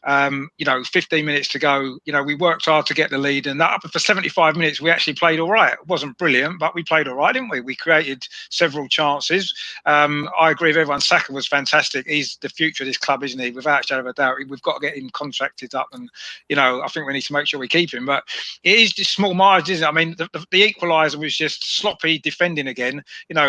15 minutes to go, we worked hard to get the lead, and that for 75 minutes we actually played all right. It wasn't brilliant, but we played all right, didn't we? We created several chances. I agree with everyone. Saka was fantastic. He's the future of this club, isn't he? Without a shadow of a doubt. We've got to get him contracted up, and I think we need to make sure we keep him. But it is just small margins, isn't it? I mean, the equaliser was just sloppy defending again,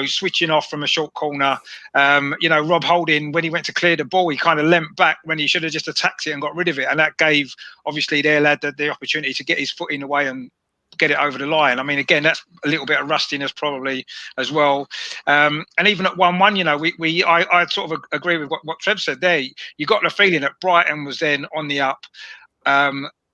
switching off from a short corner. Rob Holding, when he went to clear the ball, he kind of leant back when he should have just attacked it and got rid of it, and that gave obviously their lad the opportunity to get his foot in the way and get it over the line. I mean, again, that's a little bit of rustiness probably as well. And even at 1-1, I sort of agree with what Trev said there. You got the feeling that Brighton was then on the up.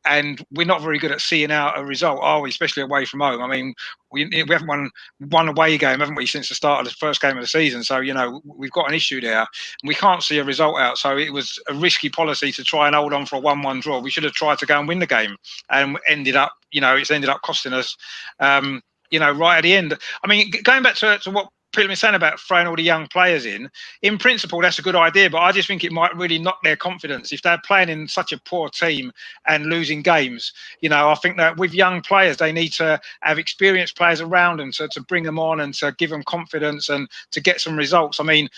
And we're not very good at seeing out a result, are we? Especially away from home. I mean, we haven't won one away game, haven't we, since the start of the first game of the season? So, we've got an issue there. And we can't see a result out. So it was a risky policy to try and hold on for a 1-1 draw. We should have tried to go and win the game, and ended up, it's ended up costing us, right at the end. I mean, going back to what Peter was saying about throwing all the young players in principle, that's a good idea, but I just think it might really knock their confidence if they're playing in such a poor team and losing games. I think that with young players, they need to have experienced players around them to bring them on and to give them confidence and to get some results. I mean,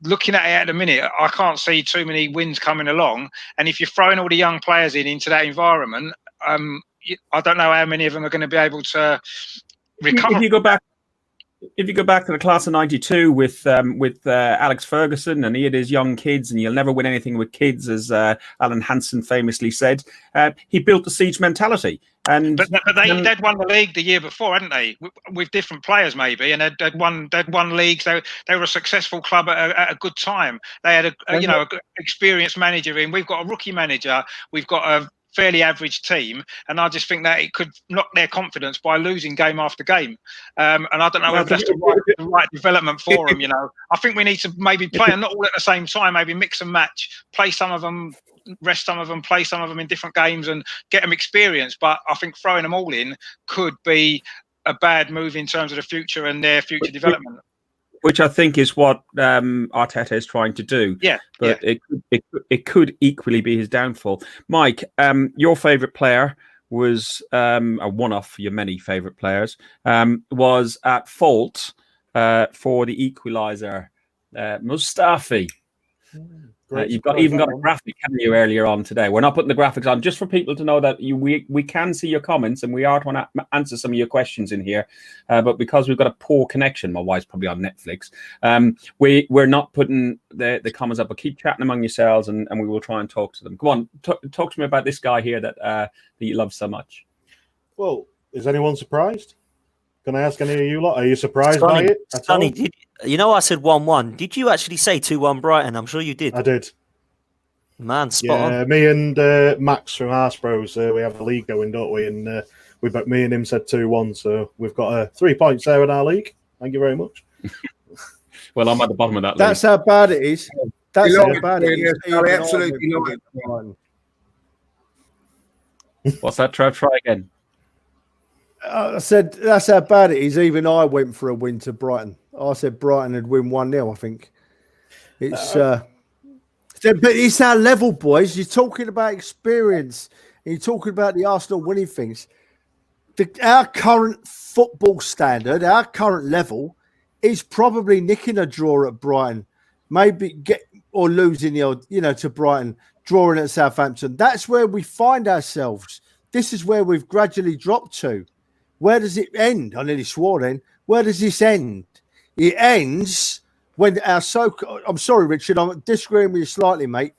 looking at it at the minute, I can't see too many wins coming along. And if you're throwing all the young players into that environment, I don't know how many of them are going to be able to recover. If you go back to the class of '92 with Alex Ferguson, and he had his young kids, and you'll never win anything with kids, as Alan Hansen famously said. He built the siege mentality, but they'd won the league the year before, hadn't they? With different players, maybe, and they'd won leagues. They were a successful club at a good time. They had a experienced manager in. We've got a rookie manager. We've got a fairly average team, and I just think that it could knock their confidence by losing game after game. And I don't know whether that's the right development for them. I think we need to maybe play them not all at the same time. Maybe mix and match, play some of them, rest some of them, play some of them in different games, and get them experience. But I think throwing them all in could be a bad move in terms of the future and their future development. Which I think is what Arteta is trying to do. Yeah, but it could equally be his downfall. Mike, your favourite player was one of your many favourite players was at fault for the equaliser, Mustafi. You've got a graphic, haven't you, earlier on today? We're not putting the graphics on, just for people to know that we can see your comments, and we are trying to answer some of your questions in here. But because we've got a poor connection, my wife's probably on Netflix, we're not putting the comments up. But keep chatting among yourselves, and we will try and talk to them. Come on, talk to me about this guy here that you love so much. Well, is anyone surprised? Can I ask any of you lot? Are you surprised by it? Sonny, I said 1-1. Did you actually say 2-1 Brighton? I'm sure you did. I did. Man, spot on. Me and Max from Arse Bros, we have a league going, don't we? And me and him said 2-1, so we've got 3 points there in our league. Thank you very much. Well, I'm at the bottom of that. That's how bad it is. That's how bad it is. Absolutely. What's that, Trev? Try again. I said that's how bad it is. Even I went for a win to Brighton. I said Brighton would win 1-0. I think it's but it's our level, boys. You're talking about experience, and you're talking about the Arsenal winning things. Our current football standard, our current level, is probably nicking a draw at Brighton, maybe losing to Brighton, drawing at Southampton. That's where we find ourselves. This is where we've gradually dropped to. Where does it end? I nearly swore then. Where does this end? It ends when I'm sorry, Richard, I'm disagreeing with you slightly, mate.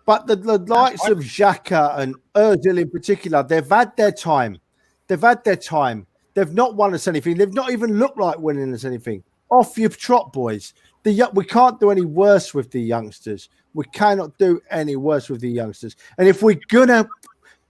But the likes of Xhaka and Ozil in particular, they've had their time. They've not won us anything. They've not even looked like winning us anything. Off your trot, boys. We can't do any worse with the youngsters. We cannot do any worse with the youngsters. And if we're going to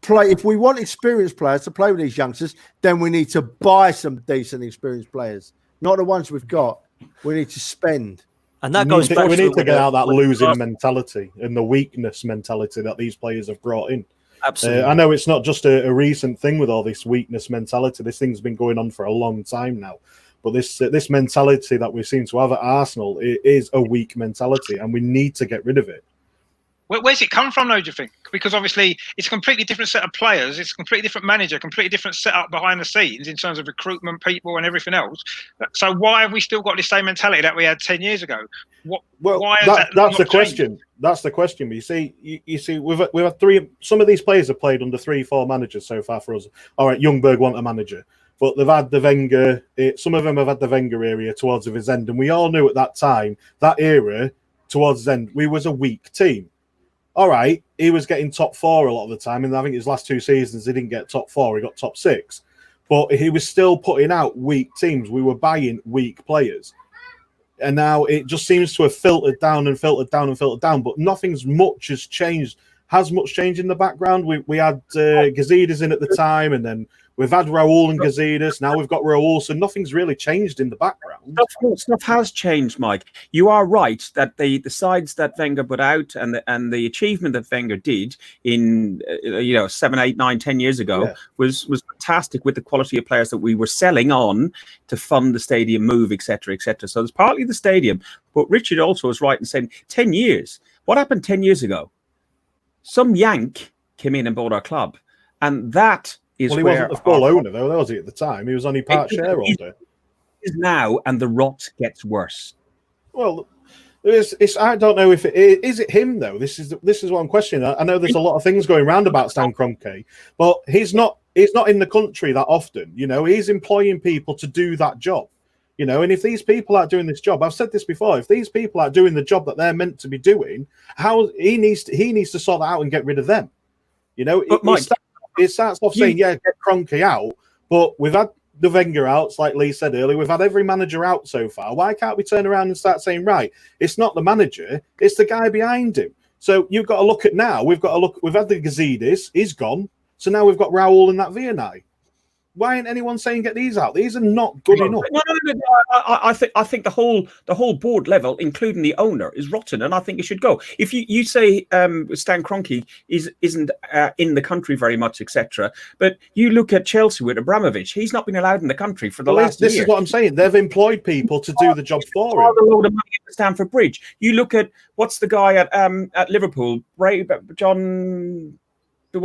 if we want experienced players to play with these youngsters, then we need to buy some decent experienced players, not the ones we've got. We need to spend. And that goes back. We need to get out that losing mentality and the weakness mentality that these players have brought in. Absolutely. I know it's not just a recent thing with all this weakness mentality. This thing's been going on for a long time now. But this mentality that we seem to have at Arsenal is a weak mentality, and we need to get rid of it. Where's it come from, though, do you think? Because obviously it's a completely different set of players. It's a completely different manager, completely different setup behind the scenes in terms of recruitment, people and everything else. So why have we still got the same mentality that we had 10 years ago? Why that's the question. That's the question. You see, we've had three. Some of these players have played under 3-4 managers so far for us. All right, Ljungberg want a manager, but they've had the Wenger. Some of them have had the Wenger area towards his end, and we all knew at that time, that era towards his end, we was a weak team. All right, he was getting top 4 a lot of the time, and I think his last 2 seasons he didn't get top 4; he got top 6. But he was still putting out weak teams. We were buying weak players, and now it just seems to have filtered down and filtered down and filtered down. But nothing's much has changed. Has much changed in the background? We had Gazidis in at the time, and then we've had Raul and Gazidis. Now we've got Raul, so nothing's really changed in the background. Stuff has changed, Mike. You are right that the sides that Wenger put out and the achievement that Wenger did in 7, 8, 9, 10 years ago was fantastic with the quality of players that we were selling on to fund the stadium move, etc., etc. So there's partly the stadium, but Richard also was right in saying 10 years. What happened 10 years ago? Some Yank came in and bought our club, and that is he wasn't the full owner, though, was he, at the time? He was only part shareholder. He is now, and the rot gets worse. Well, I don't know if is it him, though? This is what I'm questioning. I know there's a lot of things going around about Stan Kroenke, but he's not in the country that often. He's employing people to do that job. And if these people aren't doing this job, I've said this before, if these people aren't doing the job that they're meant to be doing, how he needs to sort that out and get rid of them. It starts off saying, get Kroenke out, but we've had the Wenger outs, like Lee said earlier, we've had every manager out so far. Why can't we turn around and start saying, right, it's not the manager, it's the guy behind him. So you've got to look at now, we've had the Gazidis, he's gone, so now we've got Raul and that Vierney. Why ain't anyone saying get these out? These are not good enough. No. I think the whole board level, including the owner, is rotten, and I think it should go. If you say Stan Kroenke isn't in the country very much, etc., but you look at Chelsea with Abramovich, he's not been allowed in the country for the last year. This is what I'm saying. They've employed people to do the job for him. A load of money at Stamford Bridge. You look at what's the guy at Liverpool, John. The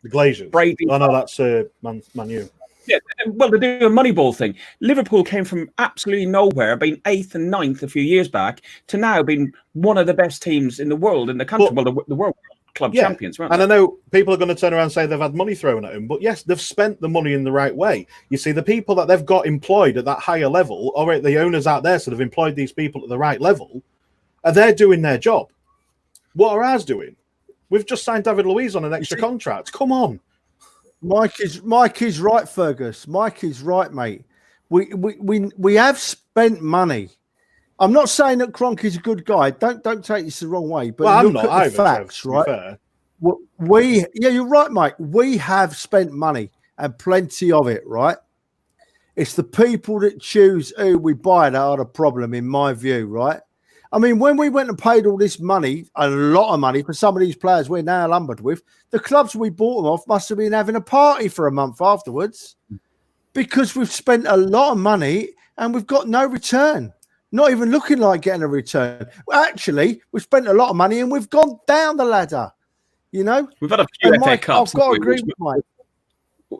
Glazers. Brady. Oh no, that's Man U. Yeah, well, they do a Moneyball thing. Liverpool came from absolutely nowhere, being 8th and 9th a few years back, to now being one of the best teams in the world, in the country. Well, the world club champions, right? And I know people are going to turn around and say they've had money thrown at them, but yes, they've spent the money in the right way. You see, the people that they've got employed at that higher level, or the owners out there, so they've employed these people at the right level, are they're doing their job. What are ours doing? We've just signed David Luiz on an extra contract. Come on. Mike is right, Fergus. Mike is right, mate. We have spent money. I'm not saying that Kroenke's a good guy. Don't take this the wrong way. But well, look I'm not at either, the facts, Trev, right? You're right, Mike. We have spent money and plenty of it, right? It's the people that choose who we buy that are the problem, in my view, right? I mean, when we went and paid all this money, a lot of money for some of these players we're now lumbered with, the clubs we bought them off must have been having a party for a month afterwards, because we've spent a lot of money and we've got no return. Not even looking like getting a return. Well, actually, we've spent a lot of money and we've gone down the ladder. You know, we've had a few FA Cups, I've got to agree with Mike,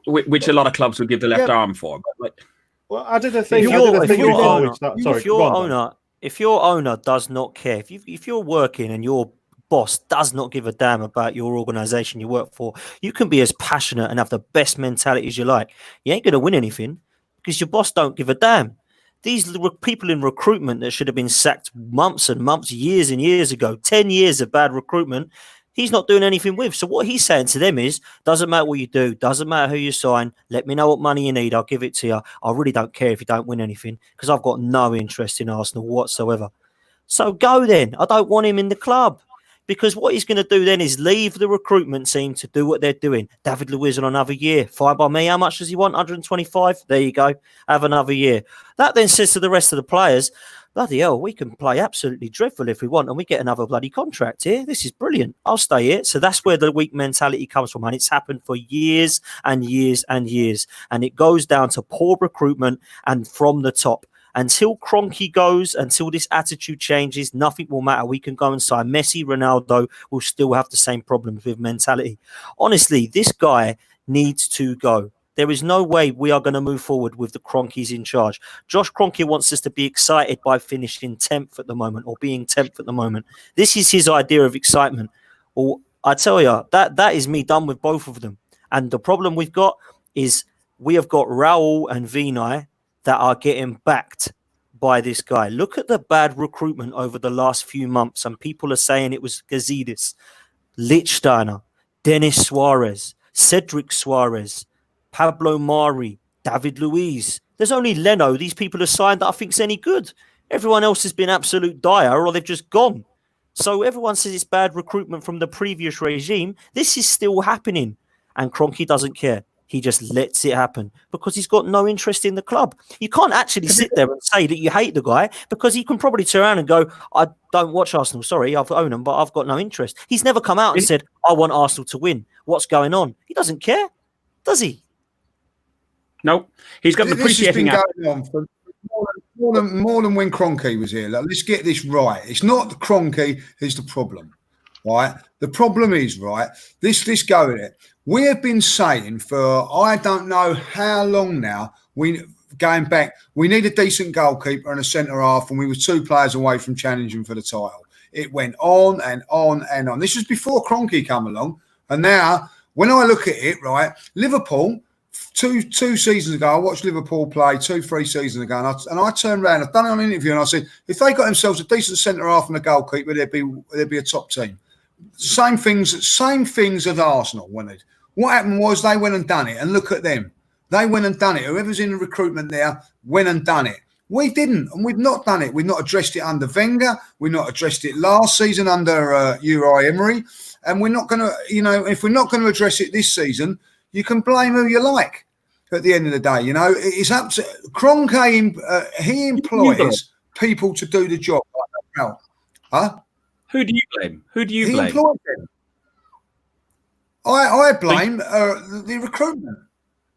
which a lot of clubs would give the left arm for. But like, well, I did a thing. If your owner does not care, if you're working and your boss does not give a damn about your organisation you work for, you can be as passionate and have the best mentality as you like. You ain't going to win anything because your boss don't give a damn. These people in recruitment that should have been sacked months and months, years and years ago, 10 years of bad recruitment, he's not doing anything with. So what he's saying to them is, doesn't matter what you do, doesn't matter who you sign, let me know what money you need, I'll give it to you. I really don't care if you don't win anything because I've got no interest in Arsenal whatsoever. So go then. I don't want him in the club. Because what he's going to do then is leave the recruitment team to do what they're doing. David Luiz on another year. Fine by me. How much does he want? 125? There you go. Have another year. That then says to the rest of the players, bloody hell, we can play absolutely dreadful if we want and we get another bloody contract here. This is brilliant. I'll stay here. So that's where the weak mentality comes from. And it's happened for years and years and years. And it goes down to poor recruitment and from the top. Until Kroenke goes, until this attitude changes, nothing will matter. We can go and sign Messi, Ronaldo, will still have the same problems with mentality. Honestly, this guy needs to go. There is no way we are going to move forward with the Kroenkes in charge. Josh Kroenke wants us to be excited by finishing 10th at the moment or being 10th at the moment. This is his idea of excitement. Well, I tell you, that is me done with both of them. And the problem we've got is we have got Raul and Vinay that are getting backed by this guy. Look at the bad recruitment over the last few months, and people are saying it was Gazidis, Lichtsteiner, Denis Suarez, Cedric Suarez, Pablo Mari, David Luiz. There's only Leno these people have signed that I think's any good. Everyone else has been absolute dire or they've just gone. So everyone says it's bad recruitment from the previous regime. This is still happening, and Kroenke doesn't care. He just lets it happen because he's got no interest in the club. You can't actually sit there and say that you hate the guy because he can probably turn around and go, I don't watch Arsenal. Sorry, I've owned them, but I've got no interest. He's never come out and said, I want Arsenal to win. What's going on? He doesn't care, does he? No, he's got an appreciating going on for more than when Kroenke was here. Like, let's get this right. It's not the Kroenke who's the problem, right? The problem is, right, let's go with it. We have been saying for I don't know how long now, going back, we need a decent goalkeeper and a centre half, and we were 2 players away from challenging for the title. It went on and on and on. This was before Kroenke came along, and now when I look at it, right, Liverpool, two seasons ago, I watched Liverpool play 2-3 seasons ago, and I turned around, I've done it on an interview, and I said, if they got themselves a decent centre half and a goalkeeper, they'd be a top team. Same things as Arsenal wanted. What happened was they went and done it, and look at them. They went and done it. Whoever's in the recruitment there went and done it. We didn't, and we've not done it. We've not addressed it under Wenger. We've not addressed it last season under Uri Emery, and we're not going to, if we're not going to address it this season, you can blame who you like. At the end of the day, it's up to Kroenke. He employs people to do the job. Huh? Who do you blame? He employs them. I blame the recruitment.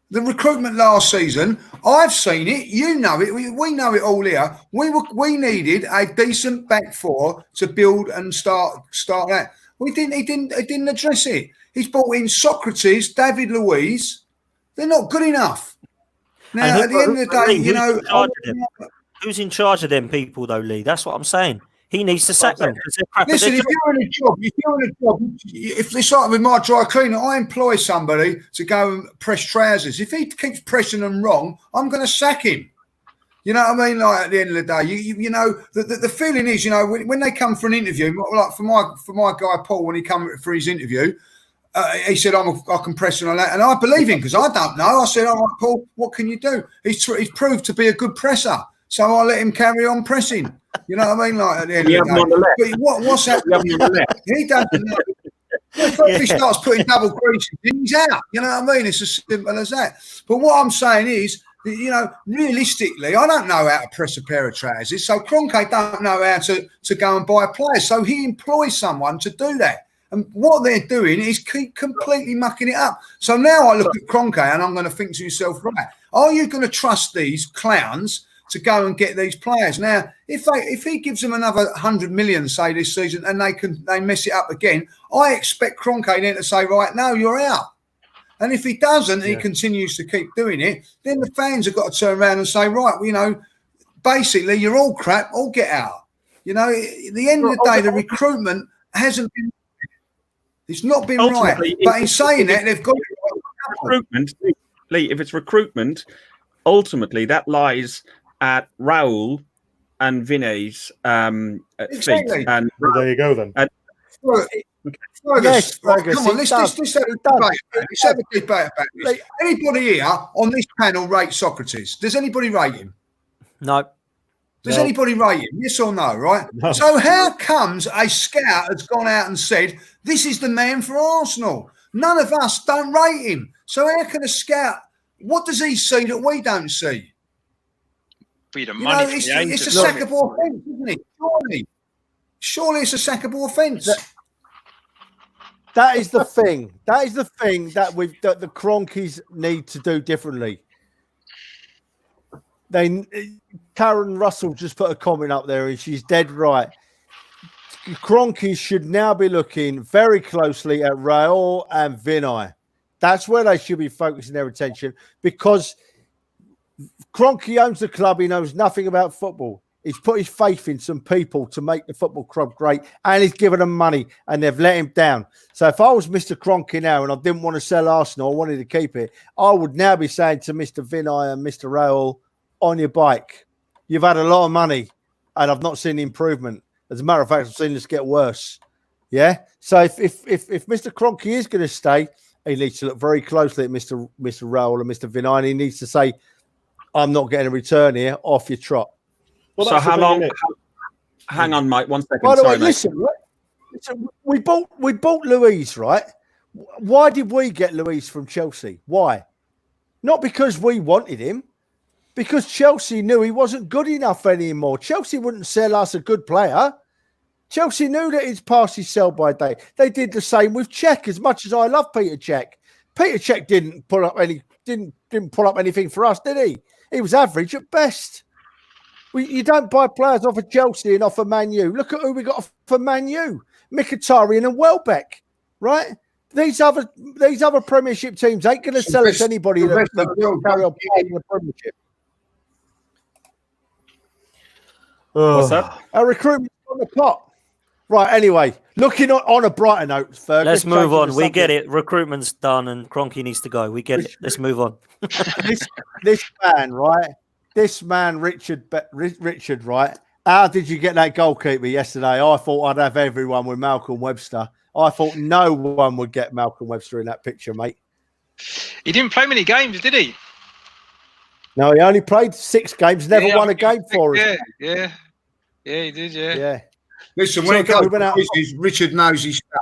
The recruitment last season, I've seen it. You know it. We know it all here. We needed a decent back four to build and start that. He didn't address it. He's brought in Socrates, David Luiz. They're not good enough. Now, at the end of the day, you know, who's in charge of them people, though, Lee? That's what I'm saying. He needs to sack them. Listen, if you're in a job, if it's like with my dry cleaner, I employ somebody to go and press trousers. If he keeps pressing them wrong, I'm going to sack him. You know what I mean? Like at the end of the day, you know, the feeling is, you know, when they come for an interview, like for my guy Paul, when he come for his interview, he said, I can press on that. And I believe him because I don't know. I said, all right, Paul, what can you do? He's proved to be a good presser. So I let him carry on pressing. You know what I mean? Like at the end of the day. But what's that? He doesn't know. If he starts putting double creases, he's out. You know what I mean? It's as simple as that. But what I'm saying is, you know, realistically, I don't know how to press a pair of trousers. So Kroenke don't know how to go and buy players. So he employs someone to do that. And what they're doing is keep completely mucking it up. So now I look at Kroenke and I'm going to think to myself, right, are you going to trust these clowns to go and get these players? Now, if he gives them another 100 million, say, this season, and they mess it up again, I expect Kroenke then to say, right, no, you're out. And if he doesn't, he continues to keep doing it, then the fans have got to turn around and say, right, well, you know, basically, you're all crap, all get out. You know, at the end of the day, the recruitment hasn't been, it's not been right. But in saying that, they've got recruitment, Lee, if it's recruitment, ultimately that lies at Raul and Vinny's feet. And well, there you go then. Fergus, come on, let's have a debate about this. Anybody here on this panel rate Socrates? Does anybody rate him? No. Does anybody rate him? Yes or no, right? No. So how comes a scout has gone out and said, this is the man for Arsenal? None of us don't rate him. So how can a scout, what does he see that we don't see? It's a sackable offence, isn't it? Surely it's a sackable offence. That is the thing. That is the thing that the Kroenkes need to do differently. Karen Russell just put a comment up there, and she's dead right. Kroenkes should now be looking very closely at Raul and Vinay. That's where they should be focusing their attention, because Kroenke owns the club. He knows nothing about football. He's put his faith in some people to make the football club great, and he's given them money, and they've let him down. So if I was Mr. Kroenke now and I didn't want to sell Arsenal, I wanted to keep it, I would now be saying to Mr. Vinay and Mr. Raul, on your bike, you've had a lot of money, and I've not seen the improvement. As a matter of fact, I've seen this get worse. Yeah. So if Mr. Kroenke is going to stay, he needs to look very closely at Mr. Raul and Mr. Vinay, and he needs to say, I'm not getting a return here, off your trot. Well, so how long? Hang on, Mike. 1 second. By the way, listen, we bought Luiz, right? Why did we get Luiz from Chelsea? Why? Not because we wanted him, because Chelsea knew he wasn't good enough anymore. Chelsea wouldn't sell us a good player. Chelsea knew that it's past his sell-by date. They did the same with Cech. As much as I love Peter Cech, Peter Cech didn't pull up anything for us, did he? He was average at best. You don't buy players off of Chelsea and off of Man U. Look at who we got for Man U: Mkhitaryan and Welbeck, right? These other Premiership teams ain't going to sell us anybody that will carry on playing in the Premiership. What's that? Our recruitment's on the pot. Right, anyway, looking on a brighter note, Fergus. Let's move on. We get it. Recruitment's done and Kroenke needs to go. We get it. Let's move on. this man, right? This man, Richard, right? How did you get that goalkeeper yesterday? I thought I'd have everyone with Malcolm Webster. I thought no one would get Malcolm Webster in that picture, mate. He didn't play many games, did he? No, he only played 6 games, never won a game for us. Yeah, he did, yeah. Listen, when it comes to Richard knows his stuff.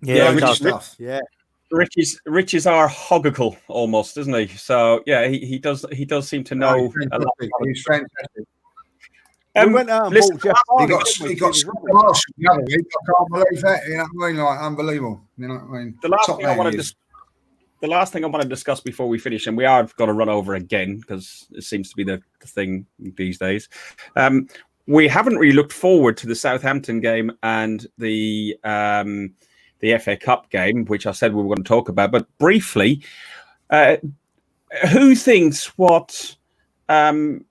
Yeah, Richard's stuff. Yeah. Rich is our hoggicle almost, isn't he? So yeah, he does seem to know a lot. He's fantastic. We went out and bought Jeff he got Marshall the other week. I can't believe that. You know what I mean? Like, unbelievable. You know what I mean? The last thing I want to discuss before we finish, and we are going to run over again because it seems to be the thing these days. We haven't really looked forward to the Southampton game and the FA Cup game, which I said we were going to talk about. But briefly, who thinks what Matteo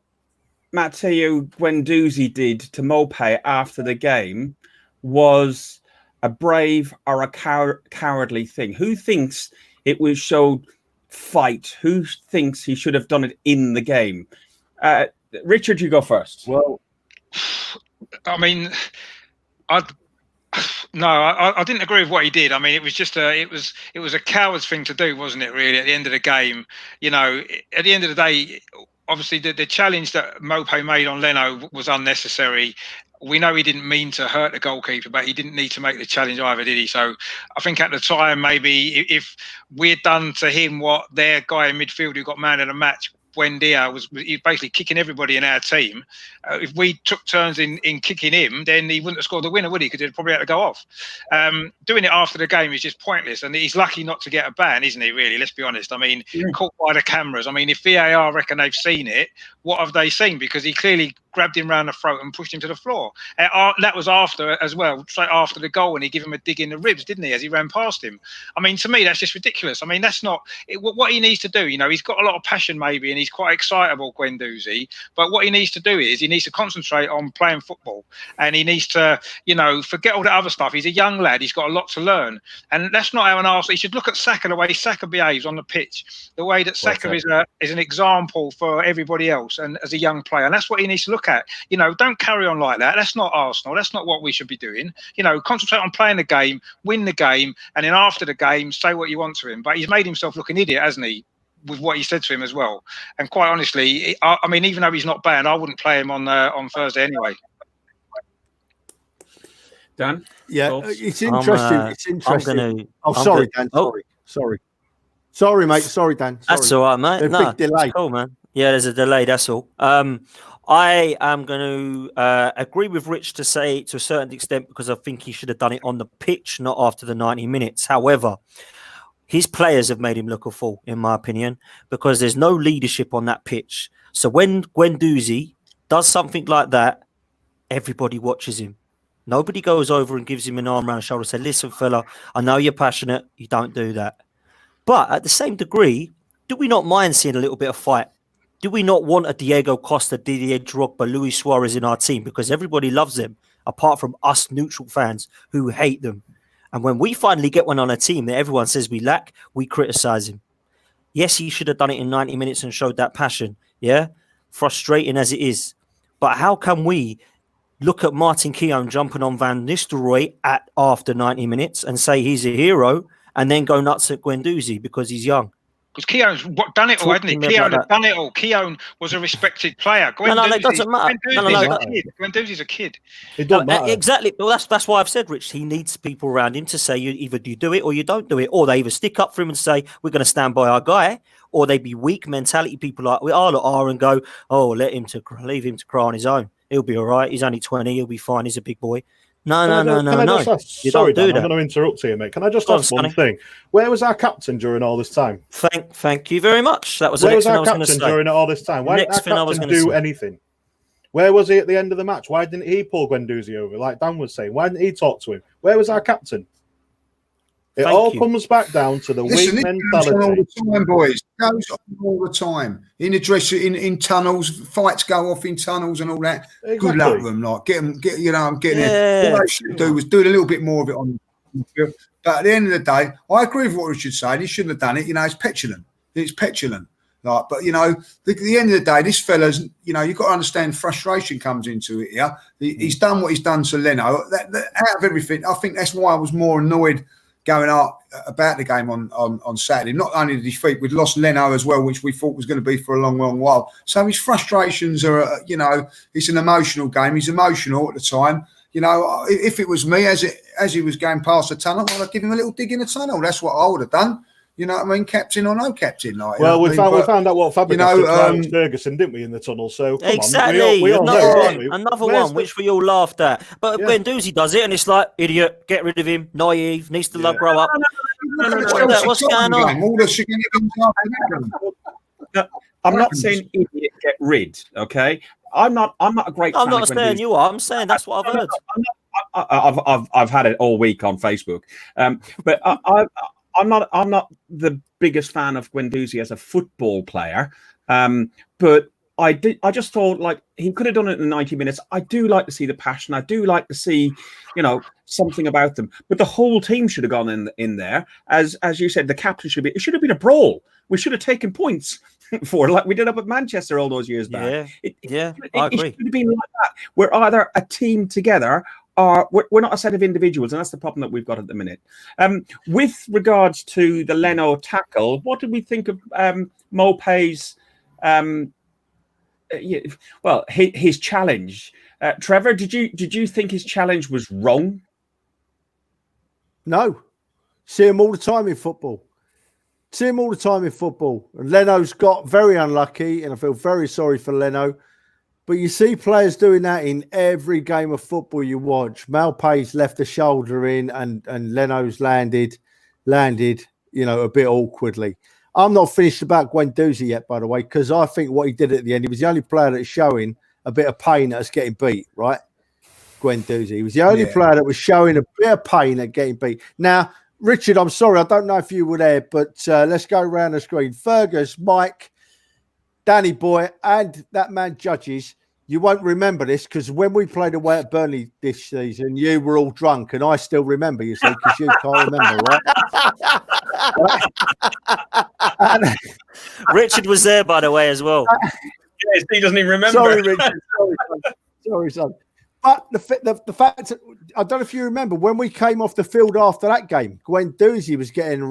Guendouzi did to Mopé after the game was a brave or a cowardly thing? Who thinks it was showed fight? Who thinks he should have done it in the game? Richard, you go first. Well, I mean, I didn't agree with what he did. I mean, it was just it was a coward's thing to do, wasn't it? Really, at the end of the game, you know, at the end of the day, obviously the challenge that Mopé made on Leno was unnecessary. We know he didn't mean to hurt the goalkeeper, but he didn't need to make the challenge either, did he? So I think at the time, maybe if we'd done to him what their guy in midfield who got man of the match, Buendia, was basically kicking everybody in our team. If we took turns in kicking him, then he wouldn't have scored the winner, would he? Because he'd probably had to go off. Doing it after the game is just pointless. And he's lucky not to get a ban, isn't he, really? Let's be honest. I mean, caught by the cameras. I mean, if VAR reckon they've seen it, what have they seen? Because he clearly grabbed him round the throat and pushed him to the floor. That was after as well, straight after the goal, and he gave him a dig in the ribs, didn't he, as he ran past him? I mean, to me, that's just ridiculous. I mean, that's not what he needs to do. You know, he's got a lot of passion maybe, and he's quite excitable, Guendouzi, but what he needs to do is he needs to concentrate on playing football, and he needs to, you know, forget all the other stuff. He's a young lad. He's got a lot to learn, and that's not how an Arsenal. He should look at Saka, the way Saka behaves on the pitch, the way that Saka is an example for everybody else, and as a young player, and that's what he needs to look at. You know, don't carry on like that. That's not Arsenal. That's not what we should be doing. You know, concentrate on playing the game, win the game, and then after the game, say what you want to him. But he's made himself look an idiot, hasn't he, with what he said to him as well? And quite honestly, I mean, even though he's not banned, I wouldn't play him on Thursday anyway. Dan? Yeah, it's interesting. It's interesting. Dan. Sorry. Sorry, mate. Sorry, Dan. Sorry. That's all right, mate. There's a big delay. Cool, man. Yeah, there's a delay. That's all. I am going to agree with Rich to say to a certain extent, because I think he should have done it on the pitch, not after the 90 minutes. However, his players have made him look a fool, in my opinion, because there's no leadership on that pitch. So when Guendouzi does something like that, everybody watches him. Nobody goes over and gives him an arm around the shoulder and says, listen, fella, I know you're passionate. You don't do that. But at the same degree, do we not mind seeing a little bit of fight? Do we not want a Diego Costa, Didier Drogba, Luis Suarez in our team? Because everybody loves them, apart from us neutral fans who hate them. And when we finally get one on a team that everyone says we lack, we criticize him. Yes, he should have done it in 90 minutes and showed that passion. Yeah, frustrating as it is. But how can we look at Martin Keown jumping on Van Nistelrooy at after 90 minutes and say he's a hero, and then go nuts at Guendouzi because he's young? Because Keown's done it all, hasn't he? Keown had done it all. Keown was a respected player. No, it doesn't matter. Guendouzi's a kid. It doesn't matter. Exactly. Well, that's why I've said, Rich, he needs people around him to say either you do it or you don't do it. Or they either stick up for him and say, we're going to stand by our guy, or they be weak mentality people like we are and go, oh, leave him to cry on his own. He'll be all right. He's only 20. He'll be fine. He's a big boy. No. Sorry, Dan, I'm going to interrupt here, mate. Can I just ask one thing? Where was our captain during all this time? Thank you very much. That was the Where next was thing I our was going to captain say. during all this time? Why didn't our captain do anything? Where was he at the end of the match? Why didn't he pull Guendouzi over, like Dan was saying? Why didn't he talk to him? Where was our captain? It comes back down to the weak mentality. All the time, boys. It goes on all the time. In the dressing, in tunnels, fights go off in tunnels and all that. Exactly. Good luck with them. Like, I'm getting it. What they should do was do a little bit more of it on the field. But at the end of the day, I agree with what Richard said. He shouldn't have done it. You know, it's petulant. It's petulant. Like, but you know, at the end of the day, this fella's, you know, you've got to understand frustration comes into it here. He's done what he's done to Leno. Out of everything, I think that's why I was more annoyed going up about the game on Saturday. Not only the defeat, we'd lost Leno as well, which we thought was going to be for a long, long while. So his frustrations are, you know, it's an emotional game. He's emotional at the time. You know, if it was me, as he was going past the tunnel, I'd give him a little dig in the tunnel. That's what I would have done. You know what I mean? Captain or no captain. Like, well, we found out what Fabregas did to Ferguson, didn't we, in the tunnel? So exactly. We all know, another one which we all laughed at. But Guendouzi does it, and it's like, idiot, get rid of him, naive, needs to grow up. What's going on? I'm not saying idiot, get rid. Okay, I'm not a great. I'm not saying you are. I'm saying that's what I've heard. I've had it all week on Facebook, but I'm not the biggest fan of Guendouzi as a football player, but I just thought like he could have done it in 90 minutes. I do like to see the passion. I do like to see, something about them. But the whole team should have gone in there. As you said, the captain it should have been a brawl. We should have taken points for it, like we did up at Manchester all those years back. I agree. It should have been like that. We're either a team together or we're not a set of individuals, and that's the problem that we've got at the minute. With regards to the Leno tackle, what did we think of Mopé's his challenge? Trevor, did you think his challenge was wrong? No. See him all the time in football. And Leno's got very unlucky, and I feel very sorry for Leno. But you see players doing that in every game of football you watch. Mopé's left the shoulder in, and Leno's landed, a bit awkwardly. I'm not finished about Guendouzi yet, by the way, because I think what he did at the end, he was the only player that's showing a bit of pain at us getting beat, right? Guendouzi. He was the only player that was showing a bit of pain at getting beat. Now, Richard, I'm sorry, I don't know if you were there, but let's go around the screen. Fergus, Mike, Danny Boy, and that man Judges. You won't remember this because when we played away at Burnley this season, you were all drunk, and I still remember, you see, because you can't remember, right? Richard was there, by the way, as well. Yes, he doesn't even remember. Sorry, Richard. Sorry, son. But the fact, I don't know if you remember, when we came off the field after that game, Guendouzi was getting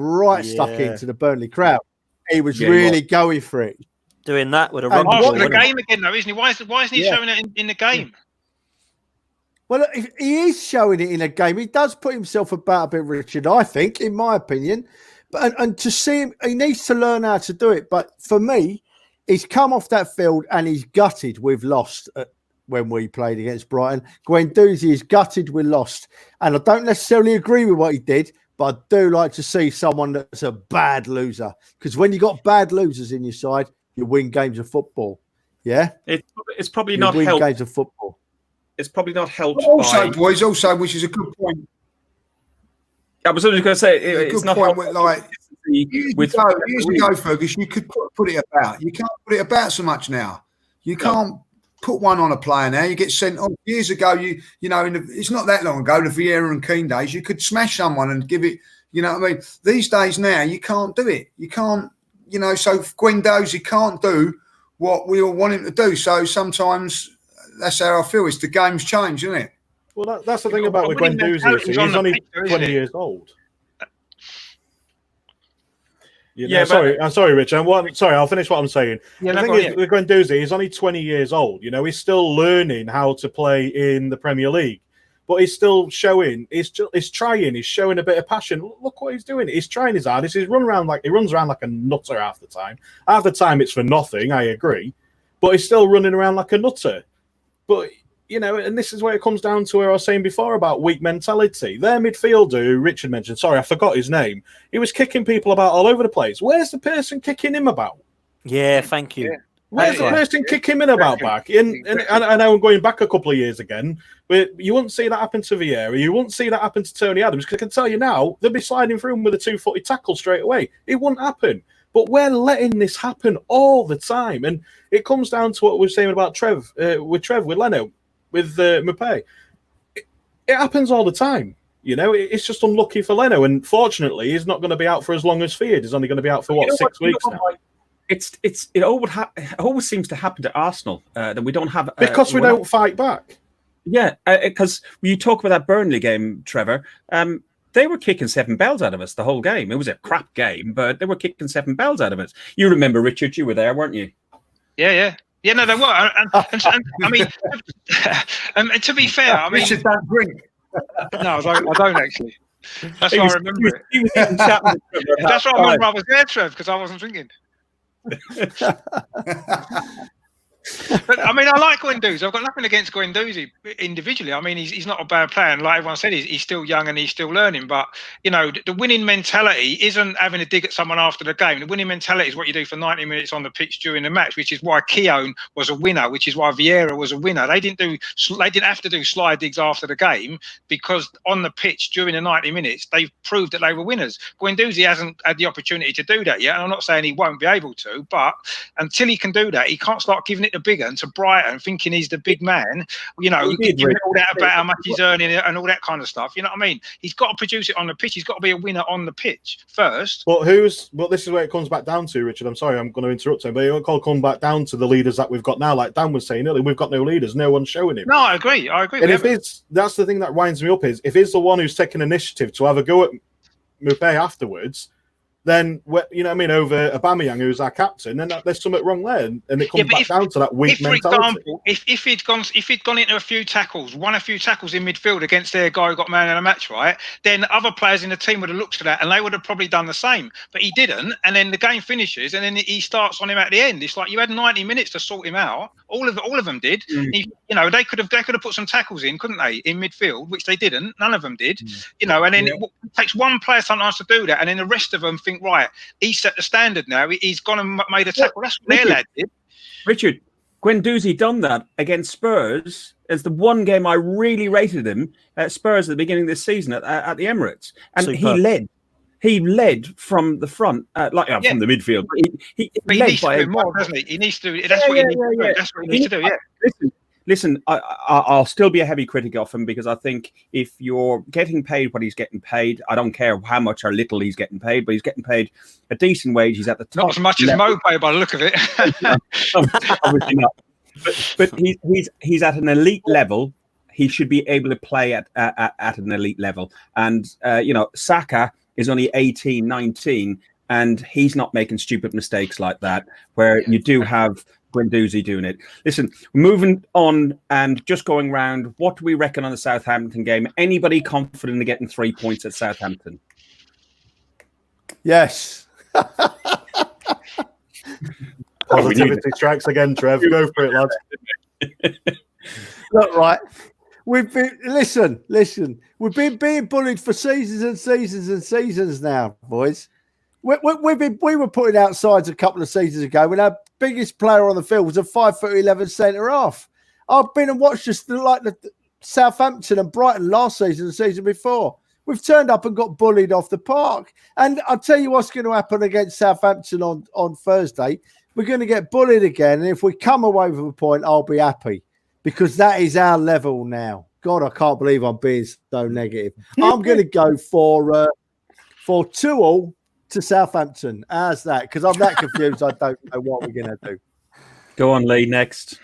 stuck into the Burnley crowd. He was really going for it. Doing that with a run. After the game again, though, isn't he? Why isn't he showing it in the game? Well, he is showing it in a game. He does put himself about a bit, Richard, I think, in my opinion. But and to see him, he needs to learn how to do it. But for me, he's come off that field and he's gutted we've lost when we played against Brighton. Guendouzi is gutted we lost. And I don't necessarily agree with what he did, but I do like to see someone that's a bad loser. Because when you got bad losers in your side, you win games of football. Yeah? It's probably not helped. Games of football. It's probably not helped. Also, boys, which is a good point. I was only going to say it's not point. Helped. Like years ago, Fergus, you could put it about. You can't put it about so much now. You can't put one on a player now. You get sent off. Years ago, it's not that long ago. The Vieira and Keane days, you could smash someone and give it. You know what I mean? These days now, you can't do it. You can't. So Guendouzi can't do what we all want him to do. So sometimes that's how I feel. It's the game's changed, isn't it? Well, that's the thing about Guendouzi. He's only 20 years old. I'm sorry, Rich. I'll finish what I'm saying. The thing is, with Guendouzi, he's only 20 years old. He's still learning how to play in the Premier League. But he's still showing, he's trying, he's showing a bit of passion. Look what he's doing. He's trying his hardest. He runs around like a nutter half the time. Half the time it's for nothing, I agree. But he's still running around like a nutter. But, and this is where it comes down to where I was saying before about weak mentality. Their midfielder, who Richard mentioned, sorry, I forgot his name. He was kicking people about all over the place. Where's the person kicking him about? Yeah, thank you. Yeah. Where's the person kicking him about back? And I know I'm going back a couple of years again, but you wouldn't see that happen to Vieira. You wouldn't see that happen to Tony Adams, because I can tell you now, they'll be sliding through him with a 2-footed tackle straight away. It wouldn't happen. But we're letting this happen all the time. And it comes down to what we were saying about with Leno, with Mopé. It happens all the time. It's just unlucky for Leno. And fortunately, he's not going to be out for as long as feared. He's only going to be out for, 6 weeks now? It always seems to happen to Arsenal that we don't have because we don't fight back. Yeah, because when you talk about that Burnley game, Trevor, they were kicking 7 bells out of us the whole game. It was a crap game, but they were kicking 7 bells out of us. You remember, Richard? You were there, weren't you? Yeah. No, they were. And I mean, and to be fair, I mean, Richard don't drink. No, I don't actually. That's why I remember it. That's why I remember I was there, Trev, because I wasn't drinking. But I mean, I like Guendouzi. I've got nothing against Guendouzi individually. I mean, he's not a bad player, and like everyone said, he's still young and he's still learning. But you know, the winning mentality isn't having a dig at someone after the game. The winning mentality is what you do for 90 minutes on the pitch during the match, which is why Keown was a winner, which is why Vieira was a winner. They didn't have to do sly digs after the game, because on the pitch during the 90 minutes, they've proved that they were winners. Guendouzi hasn't had the opportunity to do that yet, and I'm not saying he won't be able to, but until he can do that, he can't start giving it to big un to Brighton, thinking he's the big man. You know, giving all that about how much he's earning and all that kind of stuff. You know what I mean? He's got to produce it on the pitch. He's got to be a winner on the pitch first. But this is where it comes back down to, Richard. I'm sorry, I'm going to interrupt him, but it won't come back down to the leaders that we've got now. Like Dan was saying earlier, we've got no leaders. No one's showing him. No, I agree. And that's the thing that winds me up is if he's the one who's taking initiative to have a go at Mbappé afterwards, then you know what I mean, over Aubameyang, who's our captain, then there's something wrong there, and it comes back down to that weak mentality. For example, if he'd gone into a few tackles, won a few tackles in midfield against their guy who got man of the match, right? Then other players in the team would have looked at that and they would have probably done the same. But he didn't, and then the game finishes, and then he starts on him at the end. It's like you had 90 minutes to sort him out. All of them did. You know, they could have put some tackles in, couldn't they, in midfield, which they didn't. None of them did. You know, and then it takes one player sometimes to do that, and then the rest of them think, right, he set the standard now. He's gone and made a tackle. That's what their lad did. Richard, Guendouzi done that against Spurs. It's the one game I really rated him at Spurs at the beginning of this season at the Emirates, and Superb. he led from the front, from the midfield. He needs to do more, doesn't he? He needs to do. That's what he needs to do. That's what he needs to do. Yeah. Listen, I'll still be a heavy critic of him because I think if you're getting paid what he's getting paid, I don't care how much or little he's getting paid, but he's getting paid a decent wage. He's at the top. Not as much as Mopay by the look of it. Obviously not. But he's at an elite level. He should be able to play at an elite level. And, Saka is only 18, 19, and he's not making stupid mistakes like that, where you do have Guendouzi doing it. Listen, moving on and just going round, what do we reckon on the Southampton game? Anybody confident in getting 3 points at Southampton? Yes. Positivity strikes again, Trev. Go for it, lads. Look, right. We've been listen. We've been being bullied for seasons and seasons and seasons now, boys. We were putting out sides a couple of seasons ago when our biggest player on the field was a 5'11" centre half. I've been and watched just like the Southampton and Brighton last season, the season before. We've turned up and got bullied off the park. And I'll tell you what's going to happen against Southampton on Thursday. We're going to get bullied again. And if we come away with a point, I'll be happy because that is our level now. God, I can't believe I'm being so negative. I'm going to go for 2-2 to Southampton. How's that? Because I'm that confused. I don't know what we're going to do. Go on, Lee. Next.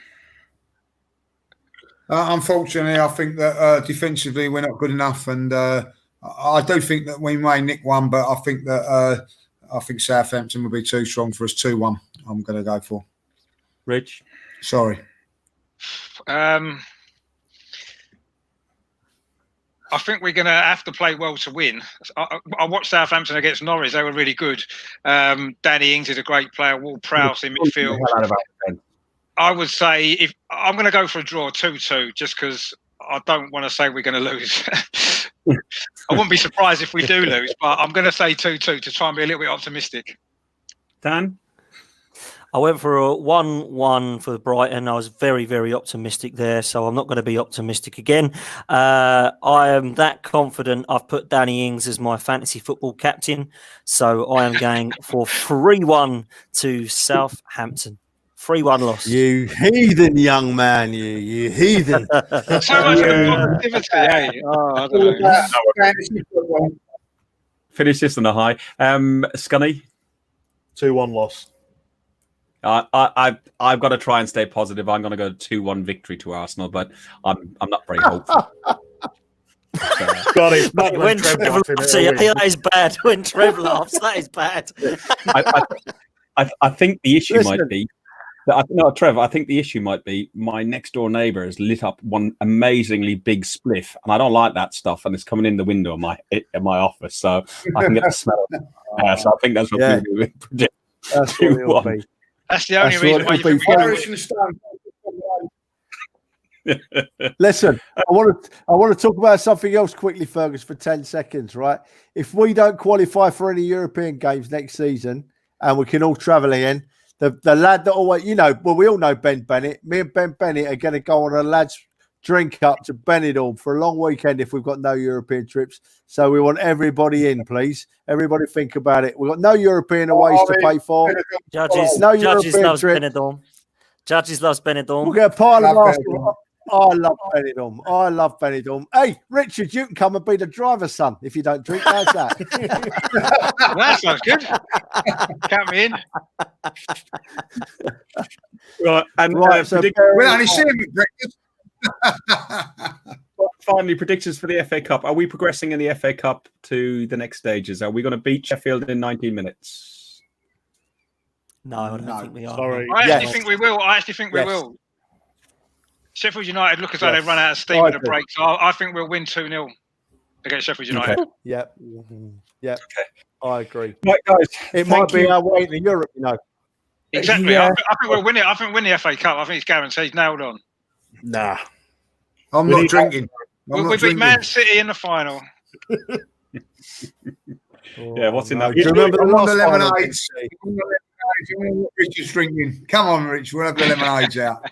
Unfortunately, I think that defensively we're not good enough, and I do think that we may nick one, but I think that Southampton will be too strong for us. 2-1. I'm going to go for. Rich. Sorry. I think we're going to have to play well to win. I watched Southampton against Norwich. They were really good. Danny Ings is a great player. Ward-Prowse in midfield. I would say if I'm going to go for a draw 2-2 just because I don't want to say we're going to lose. I wouldn't be surprised if we do lose, but I'm going to say 2-2 to try and be a little bit optimistic. Dan? I went for a 1-1 for Brighton. I was very, very optimistic there, so I'm not going to be optimistic again. I am that confident. I've put Danny Ings as my fantasy football captain, so I am going for 3-1 to Southampton. 3-1 loss. You heathen young man, you heathen. So much positivity, eh? Oh, I don't know. Finish this on a high. Scunny? 2-1 loss. I've got to try and stay positive. I'm going to go 2-1 victory to Arsenal, but I'm not very hopeful. God, it's bad when Trev laughs. That is bad. When Trev laughs, that is bad. I think the issue might be. Trev, I think the issue might be my next door neighbour has lit up one amazingly big spliff, and I don't like that stuff, and it's coming in the window in my office, so I can get the smell of it. So I think that's what we'll predict. That's what it'll be. That's the only That's reason what why you it'll think be. we're going to Irish and Stone. Listen, I want to talk about something else quickly, Fergus, for 10 seconds, right? If we don't qualify for any European games next season and we can all travel in, the lad that always, we all know Ben Bennett. Me and Ben Bennett are going to go on a lads drink up to Benidorm for a long weekend if we've got no European trips. So we want everybody in, please. Everybody think about it. We've got no European aways to pay for. Judges European loves trip. Benidorm. Judges loves Benidorm. We'll get a pile of Love Arsenal. I love Benidorm. I love Benidorm. Hey, Richard, you can come and be the driver's son if you don't drink. How's that? That sounds good. Count me in. Right, and Right, so We'll only see him at breakfast. finally, predictions for the FA Cup. Are we progressing in the FA Cup to the next stages? Are we going to beat Sheffield in 19 minutes? No, I don't think we are. Sorry. I actually Yes. think we will. Yes. will. Sheffield United look as though Yes. they run out of steam I at the do. break. So I think we'll win 2-0 against Sheffield United. Okay. Yep. Yep. I agree. Right, guys. It thank might be you. our way to Europe, Exactly. Yeah. I think we'll win it. I think we'll win the FA Cup. I think it's guaranteed. Nailed on. Nah. I'm We not need- drinking. We beat Man City in the final. Yeah, what's in that? Do you remember the I'm on last the final? lemonades. Richard's drinking. Come on, Rich. We'll have the lemonades out.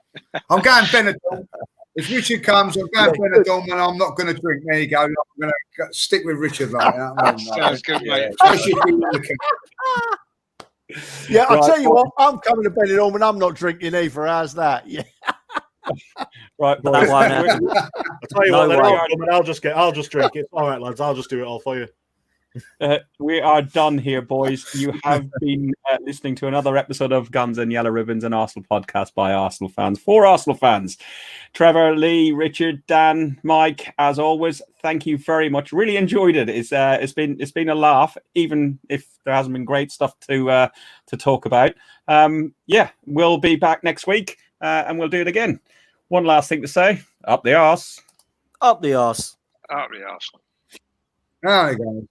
I'm going Benidorm. If Richard comes, I'm going Benidorm, and I'm not going to drink. There you go. I'm going to stick with Richard like that. Sounds good, mate. Especially if you look at Yeah, I'll Right. tell you what, I'm coming to Benidorm and I'm not drinking either. How's that? Yeah. Right, But that boys. won't happen. I'll tell you No what, then way. I'll come and I'll just drink it. All right, lads, I'll just do it all for you. We are done here, boys. You have been listening to another episode of Guns and Yellow Ribbons, an Arsenal podcast by Arsenal fans for Arsenal fans. Trevor, Lee, Richard, Dan, Mike, as always, thank you very much. Really enjoyed it. It's been a laugh, even if there hasn't been great stuff to talk about. Yeah, we'll be back next week and we'll do it again. One last thing to say: up the arse. Up the arse. Up the Arsenal. There you go.